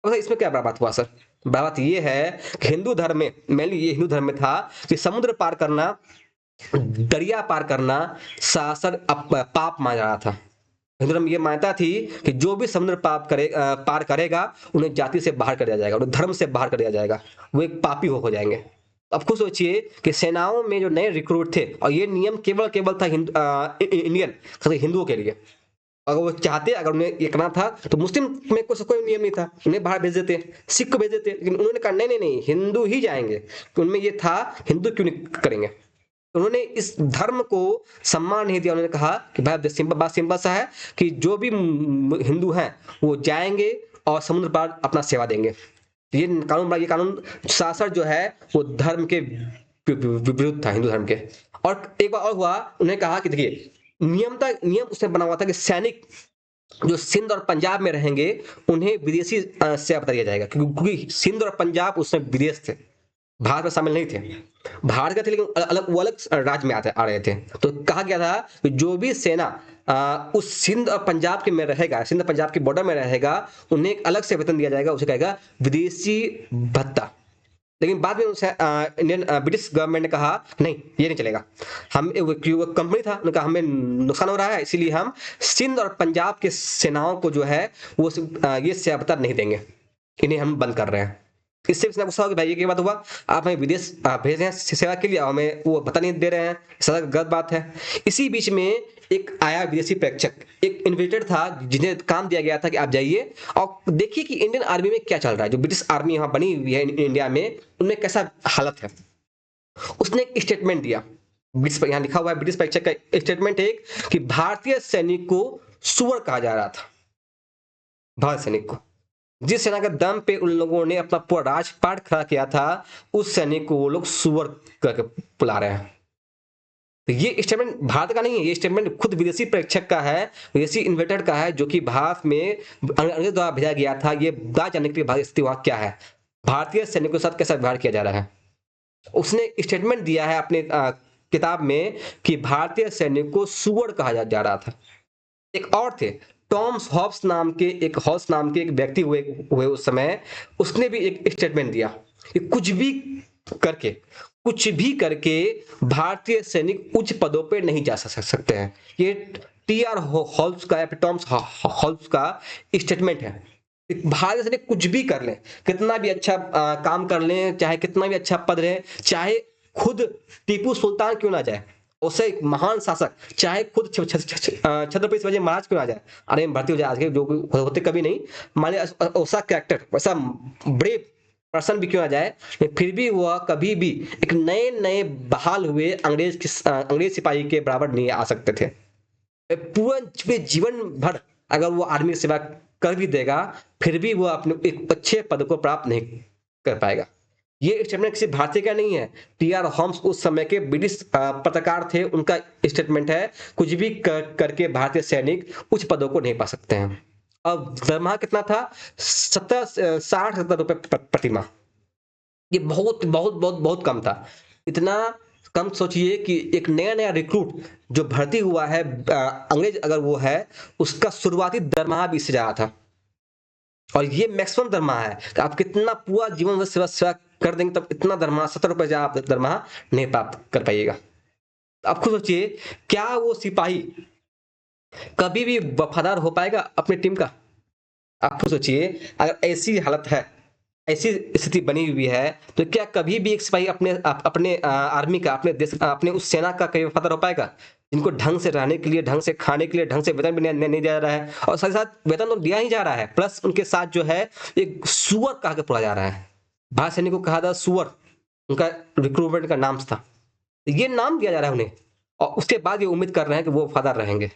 और इसमें क्या बात हुआ सर? बात ये है कि हिंदू धर्म में, मेनली ये हिंदू धर्म में था कि समुद्र पार करना, दरिया पार करना शासन पाप माना जा रहा था। हिंदू धर्म ये मान्यता थी कि जो भी समुद्र पार करेगा, उन्हें जाति से बाहर कर दिया जाएगा, उन्हें धर्म से बाहर कर दिया जाएगा, वो एक पापी हो जाएंगे। अब खुद सोचिए कि सेनाओं में जो नए रिक्रूट थे, और ये नियम केवल केवल था इंडियन हिंदुओं के लिए। अगर वो चाहते, अगर उन्हें ये करना था, तो मुस्लिम में कोई नियम नहीं था, उन्हें बाहर भेज देते, सिख को भेज देते, लेकिन उन्होंने कहा नहीं नहीं नहीं, हिंदू ही जाएंगे। तो उनमें ये था, हिंदू क्यों नहीं करेंगे? उन्होंने इस धर्म को सम्मान नहीं दिया। उन्होंने कहा कि भाई सिंपल सा है कि जो भी हिंदू हैं वो जाएंगे और समुद्र पार अपना सेवा देंगे। ये कानून शासन जो है वो धर्म के विरुद्ध था, हिंदू धर्म के। और एक बार और हुआ, उन्होंने कहा कि देखिए, नियम उसने बना हुआ था कि सैनिक जो सिंध और पंजाब में रहेंगे, उन्हें विदेशी सेवा दिया जाएगा, क्योंकि सिंध और पंजाब उसमें विदेश थे, भारत में शामिल नहीं थे। भारत के थे लेकिन वो अलग राज्य में आ रहे थे। तो कहा गया था कि जो भी सेना उस सिंध और पंजाब के में रहेगा, सिंध पंजाब के बॉर्डर में रहेगा, उन्हें एक अलग से वेतन दिया जाएगा, उसे कहेगा विदेशी भत्ता। लेकिन बाद में उसे इंडियन ब्रिटिश गवर्नमेंट ने कहा नहीं, ये नहीं चलेगा। हम वो कंपनी था, उन्होंने कहा हमें नुकसान हो रहा है, इसीलिए हम सिंध और पंजाब के सेनाओं को जो है वो ये सेवा भत्ता नहीं देंगे, इन्हें हम बंद कर रहे हैं। इससे भी गुस्सा हो कि भाई ये क्या बात हुआ, आप हमें विदेश भेज रहे हैं सेवा के लिए, हमें वो पता नहीं दे रहे हैं, सदा गलत बात है। इसी बीच में एक आया विदेशी प्रेक्षक, एक इन्विटेड था, जिन्हें काम दिया गया था कि आप जाइए और देखिए कि इंडियन आर्मी में क्या चल रहा है, जो ब्रिटिश आर्मी यहाँ बनी हुई है इंडिया में, उनमें कैसा हालत है। उसने एक स्टेटमेंट दिया, यहाँ लिखा हुआ है ब्रिटिश प्रेक्षक का स्टेटमेंट एक, कि भारतीय सैनिक को सुअर कहा जा रहा था। भारत सैनिक को, जिस सेना के दम पे उन लोगों ने अपना पूरा राजपाट खड़ा किया था, उस सैनिक को वो लोग सुअर करके बुला रहे हैं। तो ये स्टेटमेंट भारत का नहीं है, ये स्टेटमेंट खुद विदेशी प्रेक्षक का है, विदेशी इन्वेटर का है, जो कि भारत में अंग्रेजों द्वारा भेजा गया था, ये बात जानने के लिए भारत स्थिति वहां क्या है, भारतीय सैनिकों के साथ कैसा व्यवहार किया जा रहा है। उसने स्टेटमेंट दिया है अपने किताब में कि भारतीय सैनिक को सुअर कहा जा रहा था। एक और थे टॉम्स हॉब्स नाम के, एक व्यक्ति हुए उस समय, उसने भी एक स्टेटमेंट दिया कि कुछ भी करके भारतीय सैनिक उच्च पदों पे नहीं जा सकते हैं। ये टी.आर. हॉब्स का या टॉम्स हॉब्स का स्टेटमेंट है। भारतीय सैनिक कुछ भी कर लें, कितना भी अच्छा काम कर लें, चाहे कितना भी अच्छा पद रहे, चाहे खुद टीपू सुल्तान क्यों ना जाए, उसे एक महान शासक, चाहे खुद छत्रपति शिवाजी महाराज क्यों ना जाए, अरे भर्ती हो जाए, आज के जो होते कभी नहीं, मान लिया ऐसा कैरेक्टर, ऐसा ब्रेव पर्सन भी क्यों ना जाए, फिर भी वह कभी भी एक नए नए बहाल हुए अंग्रेज सिपाही के बराबर नहीं आ सकते थे। पूरा जीवन भर अगर वो आर्मी की सेवा कर भी देगा, फिर भी वो अपने एक अच्छे पद को प्राप्त नहीं कर पाएगा। ये स्टेटमेंट किसी भारतीय का नहीं है, टी.आर. हॉब्स उस समय के ब्रिटिश पत्रकार थे, उनका स्टेटमेंट है, कुछ भी करके भारतीय सैनिक उच्च पदों को नहीं पा सकते हैं। अब दरमाहा कितना था? 60-70 रुपए प्रति माह। ये बहुत बहुत बहुत बहुत कम था। इतना कम सोचिए कि एक नया नया रिक्रूट जो भर्ती हुआ है, अंग्रेज अगर वो है, उसका शुरुआती दरमाहा भी इससे ज्यादा था। और ये मैक्सिमम दरमाहा है कि आप कितना पूरा जीवन सेवा कर देंगे, तब इतना दरमाहा 70 रुपए आप दरमाहा नहीं प्राप्त कर पाइएगा। आप खुद सोचिए, क्या वो सिपाही कभी भी वफादार हो पाएगा अपनी टीम का? आप खुद सोचिए, अगर ऐसी हालत है, ऐसी स्थिति बनी हुई है, तो क्या कभी भी एक सिपाही अपने आर्मी का, अपने देश, अपने उस सेना का कभी वफादार हो पाएगा? जिनको ढंग से रहने के लिए, ढंग से खाने के लिए, ढंग से वेतन भी नहीं दिया जा रहा है, और साथ ही साथ वेतन तो दिया ही जा रहा है, प्लस उनके साथ जो है एक सुअर कहा के पढ़ा जा रहा है। भारत सैनिक को कहा था सुअर, उनका रिक्रूटमेंट का नाम था, ये नाम दिया जा रहा है उन्हें, और उसके बाद ये उम्मीद कर रहे हैं कि वो वफादार रहेंगे।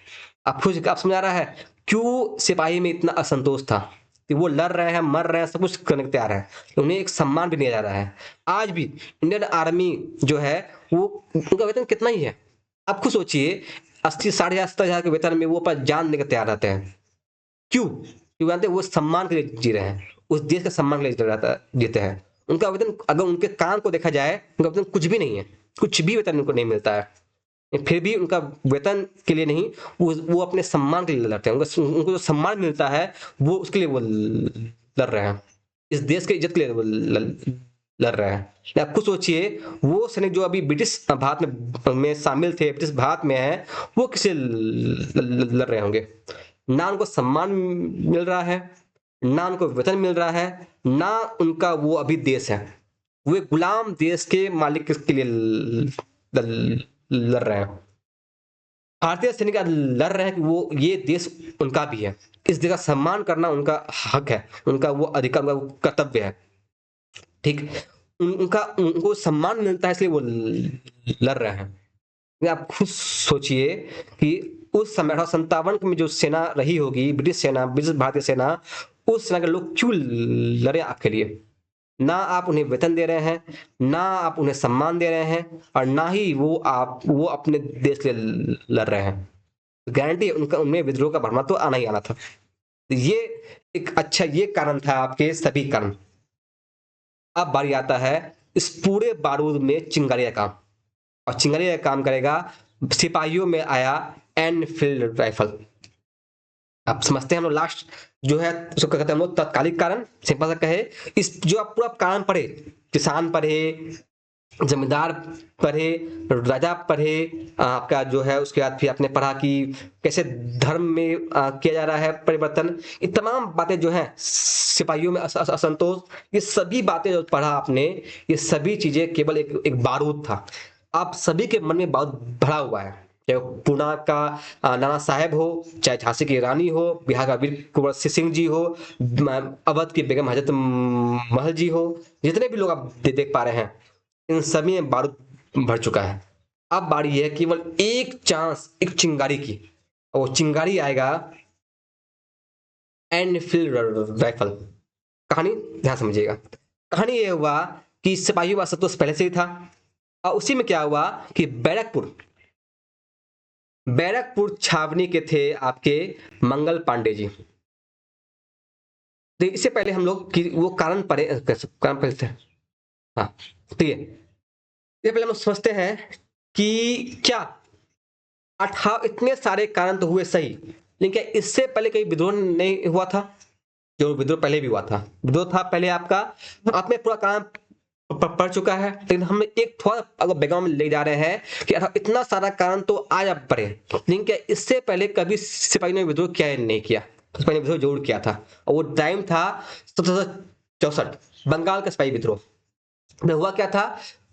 आप खुद आप समझ आ रहा है क्यों सिपाही में इतना असंतोष था कि वो लड़ रहे हैं, मर रहे हैं, सब कुछ करने को तैयार है, उन्हें एक सम्मान भी दिया जा रहा है। आज भी इंडियन आर्मी जो है वो, उनका वेतन कितना ही है, आप खुद सोचिए, 80 साढ़े 80,000 के वेतन में वो पर जान देकर तैयार रहते हैं। क्यों? क्योंकि जानते हैं वो सम्मान के लिए जी रहे हैं, उस देश के सम्मान के लिए जीते हैं। उनका वेतन, अगर उनके काम को देखा जाए, उनका वेतन कुछ भी नहीं है, कुछ भी वेतन उनको नहीं मिलता है, फिर भी उनका वेतन के लिए नहीं, वो अपने सम्मान के लिए लड़ते हैं। उनको जो सम्मान मिलता है वो उसके लिए वो लड़ रहे हैं, इस देश की इज्जत के लिए वो लड़ रहे हैं। आप खुद सोचिए, वो सैनिक जो अभी ब्रिटिश भारत में शामिल थे, ब्रिटिश भारत में है, वो किसे लड़ रहे होंगे? ना उनको सम्मान मिल रहा है, ना उनको वेतन मिल रहा है, ना उनका वो अभी देश है, वो एक गुलाम देश के मालिक के लिए लड़ रहे हैं। भारतीय सैनिक लड़ रहे हैं कि वो ये देश उनका भी है, इस देश का सम्मान करना उनका हक है, उनका वो अधिकार, उनका वो कर्तव्य है। ठीक, उनका उनको सम्मान मिलता है इसलिए वो लड़ रहे हैं। आप खुद सोचिए कि उस समय 1857 में जो सेना रही होगी, ब्रिटिश सेना, ब्रिटिश भारतीय सेना, उस सेना के लोग क्यों लड़े आपके लिए? ना आप उन्हें वेतन दे रहे हैं, ना आप उन्हें सम्मान दे रहे हैं, और ना ही वो अपने देश के लिए लड़ रहे हैं। गारंटी उनका, उनमें विद्रोह का भरमार तो आना ही आना था। ये एक अच्छा ये कारण था आपके सभी कारण। अब बारी आता है इस पूरे बारूद में चिंगारी का काम, और चिंगारी का काम करेगा, सिपाहियों में आया एनफील्ड राइफल। आप समझते हैं, हम लोग लास्ट जो है उसको कहते हैं हम लोग तत्कालिक कारण, सिंपल सा कहे, इस जो आप पूरा कारण पढ़े, किसान पढ़े, जमींदार पढ़े, राजा पढ़े, आपका जो है उसके बाद फिर आपने पढ़ा कि कैसे धर्म में किया जा रहा है परिवर्तन, ये तमाम बातें जो है, सिपाहियों में असंतोष, ये सभी बातें जो पढ़ा आपने, ये सभी चीजें केवल एक बारूद था। आप सभी के मन में बारूद भरा हुआ है, चाहे पूना का नाना साहेब हो, चाहे झांसी की रानी हो, बिहार का वीर कुंवर सिंह जी हो, अवध की बेगम हजरत महल जी हो, जितने भी लोग आप देख पा रहे हैं, इन सभी में बारूद भर चुका है। अब बारी है केवल एक चांस, एक चिंगारी की, और वो चिंगारी आएगा एनफील्ड राइफल। कहानी ध्यान समझिएगा। कहानी ये हुआ कि सिपाहियों का असंतोष पहले से ही था, और उसी में क्या हुआ कि बैरकपुर छावनी के थे आपके मंगल पांडे जी। तो इससे पहले हम लोग कि वो कारण पढ़े थे। हाँ, ठीक है, इससे पहले हम लोग समझते हैं कि क्या इतने सारे कारण तो हुए सही, लेकिन क्या इससे पहले कहीं विद्रोह नहीं हुआ था? जो विद्रोह पहले भी हुआ था, विद्रोह था पहले आपका, आपने पूरा कारण पढ़ चुका है, लेकिन हम एक थोड़ा अगर बैकग्राउंड में ले जा रहे हैं कि इतना सारा कारण तो आज आप पढ़े, लेकिन क्या इससे पहले कभी सिपाही ने विद्रोह किया नहीं किया? सिपाही ने विद्रोह जरूर किया था, और वो टाइम था 1764, बंगाल का सिपाही विद्रोह में हुआ क्या था,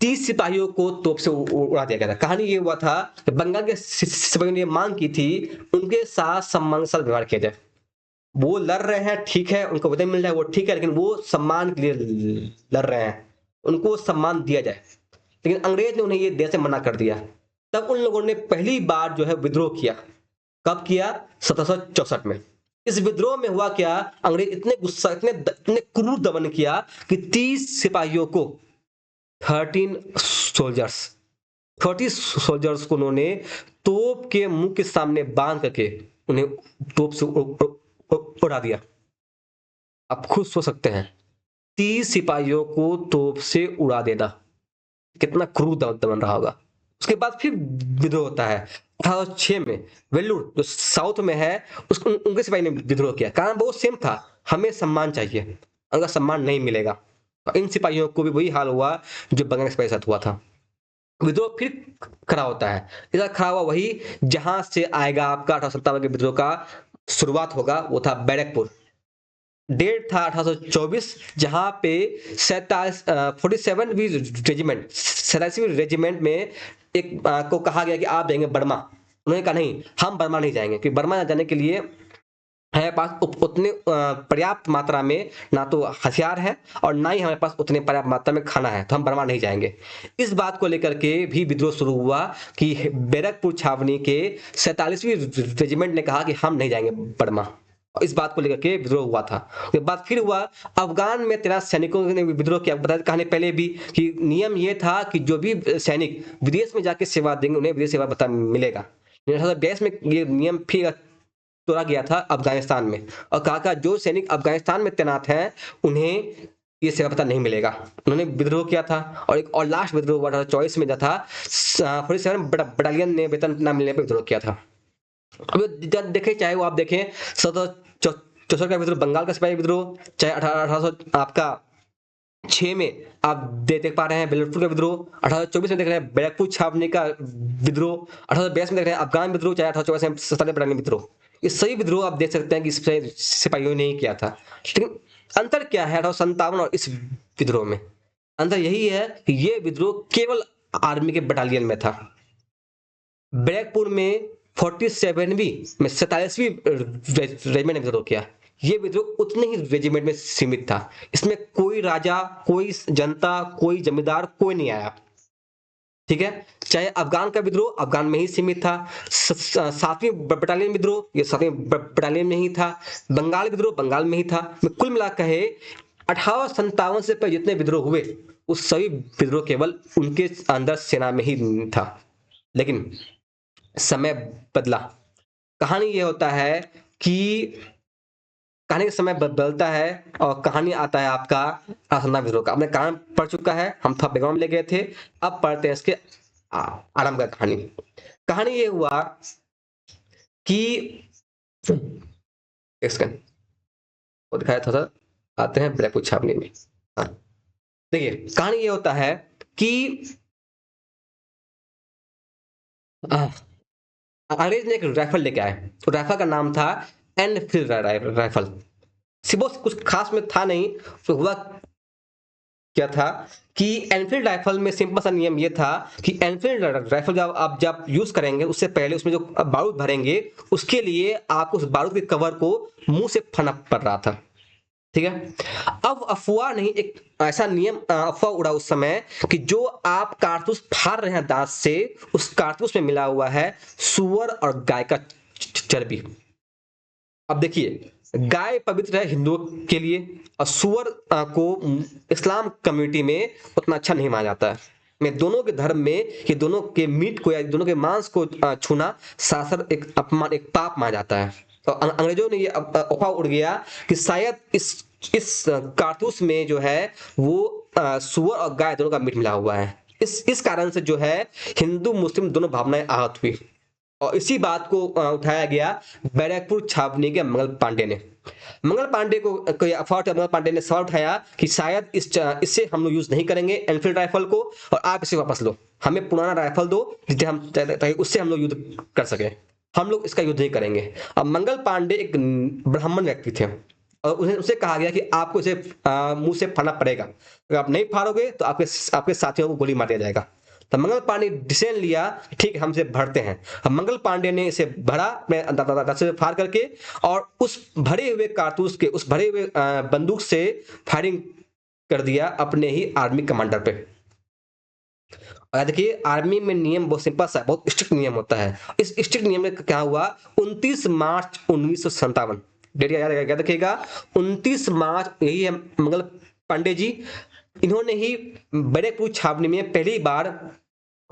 30 सिपाहियों को तोप से उड़ा दिया गया था। कहानी ये हुआ था कि बंगाल के सिपाहियों ने मांग की थी उनके साथ सम्मान के साथ व्यवहार किया जाए। वो लड़ रहे हैं, ठीक है, उनको वेतन मिल रहा है, वो ठीक है, लेकिन वो सम्मान के लिए लड़ रहे हैं, उनको सम्मान दिया जाए। लेकिन अंग्रेज ने उन्हें ये देने से मना कर दिया। तब उन लोगों ने पहली बार जो है विद्रोह किया। कब किया? 1764 में। इस विद्रोह में हुआ क्या, अंग्रेज इतने गुस्सा, इतने क्रूर दमन किया कि 30 सिपाहियों को, 13 सोल्जर्स, 30 सोल्जर्स को उन्होंने तोप के मुंह के सामने बांध करके उन्हें तोप से उड़ा दिया। आप खुद सोच सकते हैं, 30 सिपाहियों को तोप से उड़ा देना कितना क्रूर दमन रहा होगा। उसके बाद फिर विद्रोह होता है 1806 में, वेल्लूर जो साउथ में है, उनके सिपाही ने विद्रोह किया। कारण बहुत सेम था, हमें सम्मान चाहिए, अगर सम्मान नहीं मिलेगा। इन सिपाहियों को भी वही हाल हुआ जो बंगाल के सिपाही के साथ हुआ था। विद्रोह फिर खड़ा होता है, इधर खड़ा हुआ वही जहां से आएगा आपका 1857 के विद्रोह का शुरुआत होगा, वो था बैरकपुर। डेट था 1824, जहां पे 47वीं रेजिमेंट, 87वीं रेजिमेंट में एक को कहा गया कि आप जाएंगे बर्मा। उन्होंने कहा नहीं, हम बर्मा नहीं जाएंगे, क्योंकि बर्मा जाने के लिए हमारे पास उतने पर्याप्त मात्रा में ना तो हथियार है और ना ही हमारे पास उतने पर्याप्त मात्रा में खाना है, तो हम बर्मा नहीं जाएंगे। इस बात को लेकर के भी विद्रोह शुरू हुआ कि बैरकपुर छावनी के 47वीं रेजिमेंट ने कहा कि हम नहीं जाएंगे बर्मा, और इस बात को लेकर के विद्रोह हुआ था। उसके बाद फिर हुआ अफगान में 13 सैनिकों ने विद्रोह किया। बताया कहानी पहले भी कि नियम ये था कि जो भी सैनिक विदेश में जाके सेवा देंगे उन्हें विदेश सेवा बता मिलेगा। 1822 में ये नियम फिर तोड़ा गया था अफगानिस्तान में, और कहा कि जो सैनिक अफगानिस्तान में तैनात हैं उन्हें ये सेवा पता नहीं मिलेगा। उन्होंने विद्रोह किया था, और एक और लास्ट विद्रोह हुआ था 24 में, जो था 47 बटालियन ने वेतन न मिलने पर विद्रोह किया था। अब देखें, चाहे वो आप देखें 1764 का विद्रोह, बंगाल का सिपाही विद्रोह, चाहे 1800 आपका 6 में आप देख पा रहे हैं बेलटपुर का विद्रोह, 1824 में देख रहे हैं बैरकपुर छावनी का विद्रोह, 1882 में देख रहे हैं अफगान विद्रोह, चाहे 1824 में 47 बटालियन विद्रोह। ये सही विद्रोह आप देख सकते हैं कि सिपाहियों ने ही किया था। लेकिन अंतर क्या है 1857 और इस विद्रोह में? अंतर यही है कि ये विद्रोह केवल आर्मी के बटालियन में था। बैरकपुर में 47वीं में 47वीं रेजिमेंट ने विद्रोह किया। ये विद्रोह उतने ही रेजिमेंट में सीमित था। इसमें कोई राजा, कोई जनता, कोई जमींदार, कोई नहीं आया। ठीक है, चाहे अफगान का विद्रोह अफगान में ही सीमित था, 7वीं बटालियन विद्रोह ये 7वीं बटालियन में ही था, बंगाल विद्रोह बंगाल में ही था। कुल मिला कहे 1857 से पहले जितने विद्रोह हुए उस सभी विद्रोह केवल उनके अंदर सेना में ही था। लेकिन समय बदला। कहानी ये होता है कि कहानी का समय बदलता है और कहानी आता है आपका आसंदा विद्रोह का। आपने कहानी पढ़ चुका है, हम थोड़ा बैकग्राउंड ले गए थे, अब पढ़ते हैं इसके आरंभ का कहानी। कहानी ये हुआ कि वो दिखाया था, आते हैं बैरकपुर छावनी में। हाँ देखिए, कहानी ये होता है कि अंग्रेज ने एक राइफल लेके आए, तो राइफल का नाम था एनफील्ड राइफल। सिर्फ कुछ खास में था नहीं, तो हुआ क्या था कि एनफील्ड राइफल में सिंपल सा नियम ये था कि एनफील्ड राइफल जब आप जब यूज करेंगे उससे पहले उसमें जो बारूद भरेंगे उसके लिए आपको उस बारूद के कवर को मुंह से फड़ना पड़ रहा था। ठीक है, अब अफवाह नहीं, एक ऐसा नियम अफवाह उड़ा उस समय कि जो आप कारतूस फाड़ रहे हैं दांत से, उस कारतूस में मिला हुआ है सुअर और गाय का चर्बी। अब देखिए, गाय पवित्र है हिंदुओं के लिए और सुअर को इस्लाम कम्युनिटी में उतना अच्छा नहीं माना जाता है। में दोनों के धर्म में ये दोनों के मीट को या दोनों के मांस को छूना शास्त्र एक अपमान, एक पाप माना जाता है। तो अंग्रेजों ने ये अफवाह उड़ गया कि शायद इस कारतूस में जो है वो सुअर और गाय दोनों का मीट मिला हुआ है। इस कारण से जो है हिंदू मुस्लिम दोनों भावनाएं आहत हुई, और इसी बात को उठाया गया बैरकपुर छावनी के मंगल पांडे ने। मंगल पांडे को मंगल पांडे ने सवाल उठाया कि शायद इससे हम लोग यूज नहीं करेंगे एनफील्ड राइफल को, और आप इसे वापस लो, हमें पुराना राइफल दो जिससे हम उससे हम लोग युद्ध कर सके, हम लोग इसका युद्ध नहीं करेंगे। अब मंगल पांडे एक ब्राह्मण व्यक्ति थे और उसे कहा गया कि आपको इसे मुंह से फाड़ना पड़ेगा, अगर आप नहीं फाड़ोगे तो आपके साथियों को गोली मार दिया जाएगा। तो मंगल पांडे डिसीजन लिया, ठीक है हम इसे भरते हैं। अब मंगल पांडे ने इसे भरा से फाड़ करके, और उस भरे हुए कारतूस के, उस भरे हुए बंदूक से फायरिंग कर दिया अपने ही आर्मी कमांडर पे। और देखिए, आर्मी में नियम बहुत सिंपल सा, बहुत स्ट्रिक्ट नियम होता है। इस स्ट्रिक्ट नियम में क्या हुआ, 29 मार्च 1957, डेट याद रखिएगा, 29 मार्च, यही है मंगल पांडे जी, इन्होंने ही बैरकपुर छावनी में पहली बार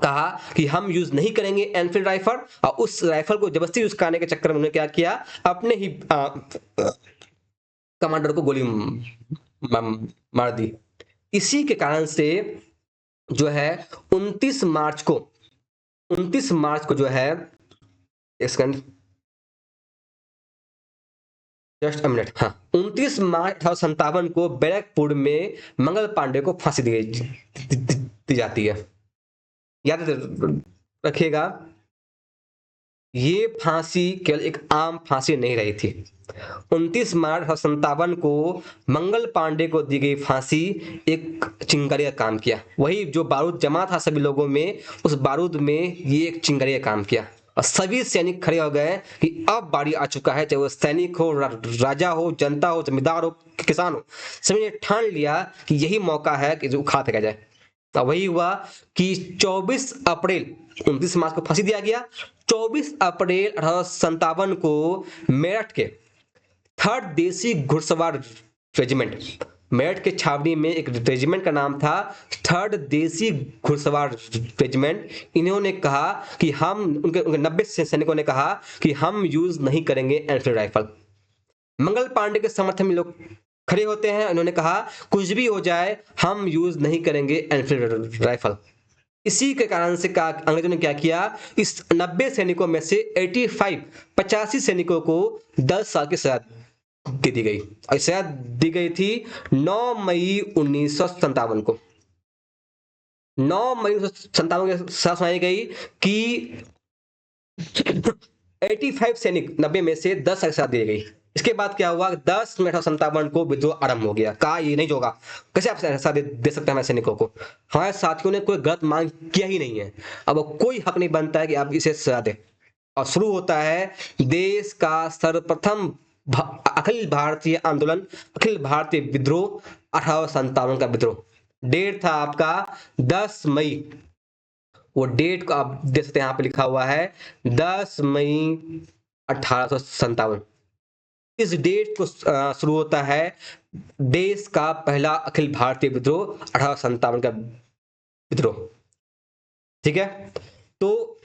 कहा कि हम यूज नहीं करेंगे एनफील्ड राइफल, और उस राइफल को जबरदस्ती यूज करने के चक्कर में उन्होंने क्या किया, अपने ही कमांडर को गोली मार दी। इसी के कारण से जो है 29 मार्च को जो है, जस्ट अ मिनट, हाँ 29 मार्च 1857 को बैरकपुर में मंगल पांडे को फांसी दी जाती है। याद रखिएगा, ये फांसी केवल एक आम फांसी नहीं रही थी। 29 मार्च 1857 को मंगल पांडे को दी गई फांसी एक चिंगारी का काम किया। वही जो बारूद जमा था सभी लोगों में, उस बारूद में ये एक चिंगारी का काम किया। और सभी सैनिक खड़े हो गए कि अब बारी आ चुका है, चाहे वो सैनिक हो, राजा हो, जनता हो, जमींदार हो, किसान हो, सभी ने ठान लिया कि यही मौका है कि जो उखाड़ फेंका जाए। तो वही हुआ कि 24 अप्रैल 29 मार्च को फांसी दिया गया। 24 अप्रैल 1857 को मेरठ के थर्ड देसी घुड़सवार रेजिमेंट, मेरठ के छावनी में एक रेजिमेंट का नाम था थर्ड देसी घुड़सवार रेजिमेंट। इन्होंने कहा कि हम उनके 90 सैनिकों ने कहा कि हम यूज नहीं करेंगे एनफील्ड राइफल। मंगल पांडे के समर्थन में लोग खड़े होते हैं। उन्होंने कहा कुछ भी हो जाए हम यूज नहीं करेंगे एनफील्ड राइफल। इसी के कारण से अंग्रेजों ने क्या किया, इस 90 सैनिकों में से 85 सैनिकों को 10 साल की सजा दे दी गई। और सजा दी गई थी 9 मई 1957 को। 9 मई 1957 को सजा सुनाई गई कि 85 सैनिक 90 में से 10 साल की सजा दी गई। इसके बाद क्या हुआ, 10 मई 1957 को विद्रोह आरंभ हो गया। कहा ये नहीं होगा, कैसे आप ऐसा दे सकते हैं हमारे सैनिकों को, हमारे साथियों ने कोई गलत मांग किया ही नहीं है, अब कोई हक नहीं बनता है कि आप इसे सजा दें। और शुरू होता है देश का सर्वप्रथम अखिल भारतीय आंदोलन, अखिल भारतीय विद्रोह, 1857 का विद्रोह। डेट था आपका 10 मई, वो डेट को आप देख सकते हैं यहाँ पे लिखा हुआ है 10 मई 1857। इस डेट को शुरू होता है देश का पहला अखिल भारतीय विद्रोह, 1857 का विद्रोह। ठीक है, तो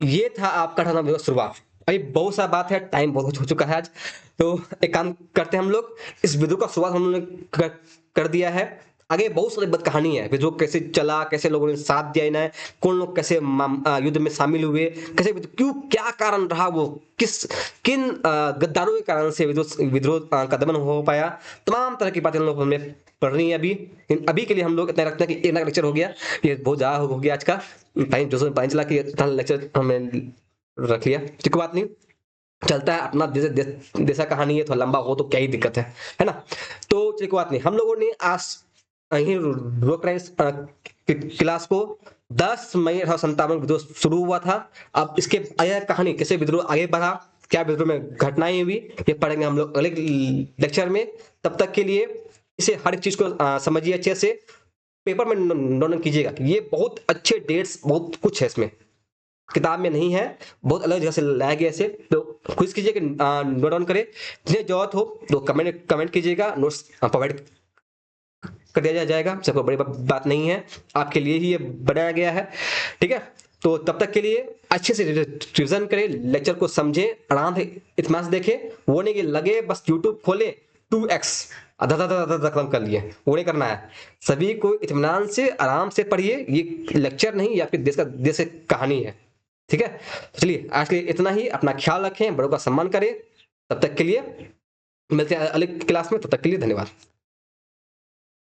ये था आपका 1857 शुरुआत। अभी बहुत सारा बात है, टाइम बहुत हो चुका है आज, तो एक काम करते हैं हम लोग, इस विद्रोह का शुरुआत हम लोगों ने कर दिया है। आगे बहुत सारी कहानी है, विद्रोह कैसे चला, कैसे लोगों ने साथ दिया इन्हें, कौन लोग कैसे युद्ध में शामिल हुए, कैसे क्यों क्या कारण रहा, वो किन गद्दारों के कारण से विद्रोह का दमन हो पाया, तमाम तरह की बातें हम लोग हमें पढ़नी है अभी। अभी के लिए हम लोग इतना रखते हैं कि एक लेक्चर हो गया, ये बहुत ज्यादा हो गया आज का टाइम, जो पता चला कि इतना लेक्चर हमने रख लिया, ठीक बात नहीं, चलता है अपना जैसा कहानी है, थोड़ा लंबा हो तो क्या ही दिक्कत है ना। तो चलिए कोई बात नहीं, हम लोगों ने आज यहीं रोक रहे इस क्लास को। 10 मई 1857 विद्रोह शुरू हुआ था। अब इसके आगे कहानी कैसे विद्रोह आगे बढ़ा, क्या विद्रोह में घटनाएं हुई, ये पढ़ेंगे हम लोग अगले लेक्चर में। तब तक के लिए इसे हर एक चीज को समझिए अच्छे से, पेपर में नोट कीजिएगा कि ये बहुत अच्छे डेट्स, बहुत कुछ है इसमें, किताब में नहीं है, बहुत अलग जगह से लाया गया इसे, तो क्विज कीजिए कि नोट डाउन करें, जिन्हें जरूरत हो तो कमेंट कीजिएगा, नोट्स प्रोवाइड कर दिया जाएगा, सबको बड़ी बात नहीं है, आपके लिए ही ये बनाया गया है। ठीक है, तो तब तक के लिए अच्छे से रिविजन करें, लेक्चर को समझें, आराम से इत्मीनान से देखें, वो नहीं कि लगे बस यूट्यूब खोले 2x खत्म कर लिए, वो नहीं करना है। सभी को इत्मीनान से आराम से पढ़िए, ये लेक्चर नहीं, ये आपके देश की कहानी है। ठीक है, चलिए आज के लिए इतना ही, अपना ख्याल रखें, बड़ों का सम्मान करें। तब तक के लिए मिलते हैं अगली क्लास में, तब तक के लिए धन्यवाद।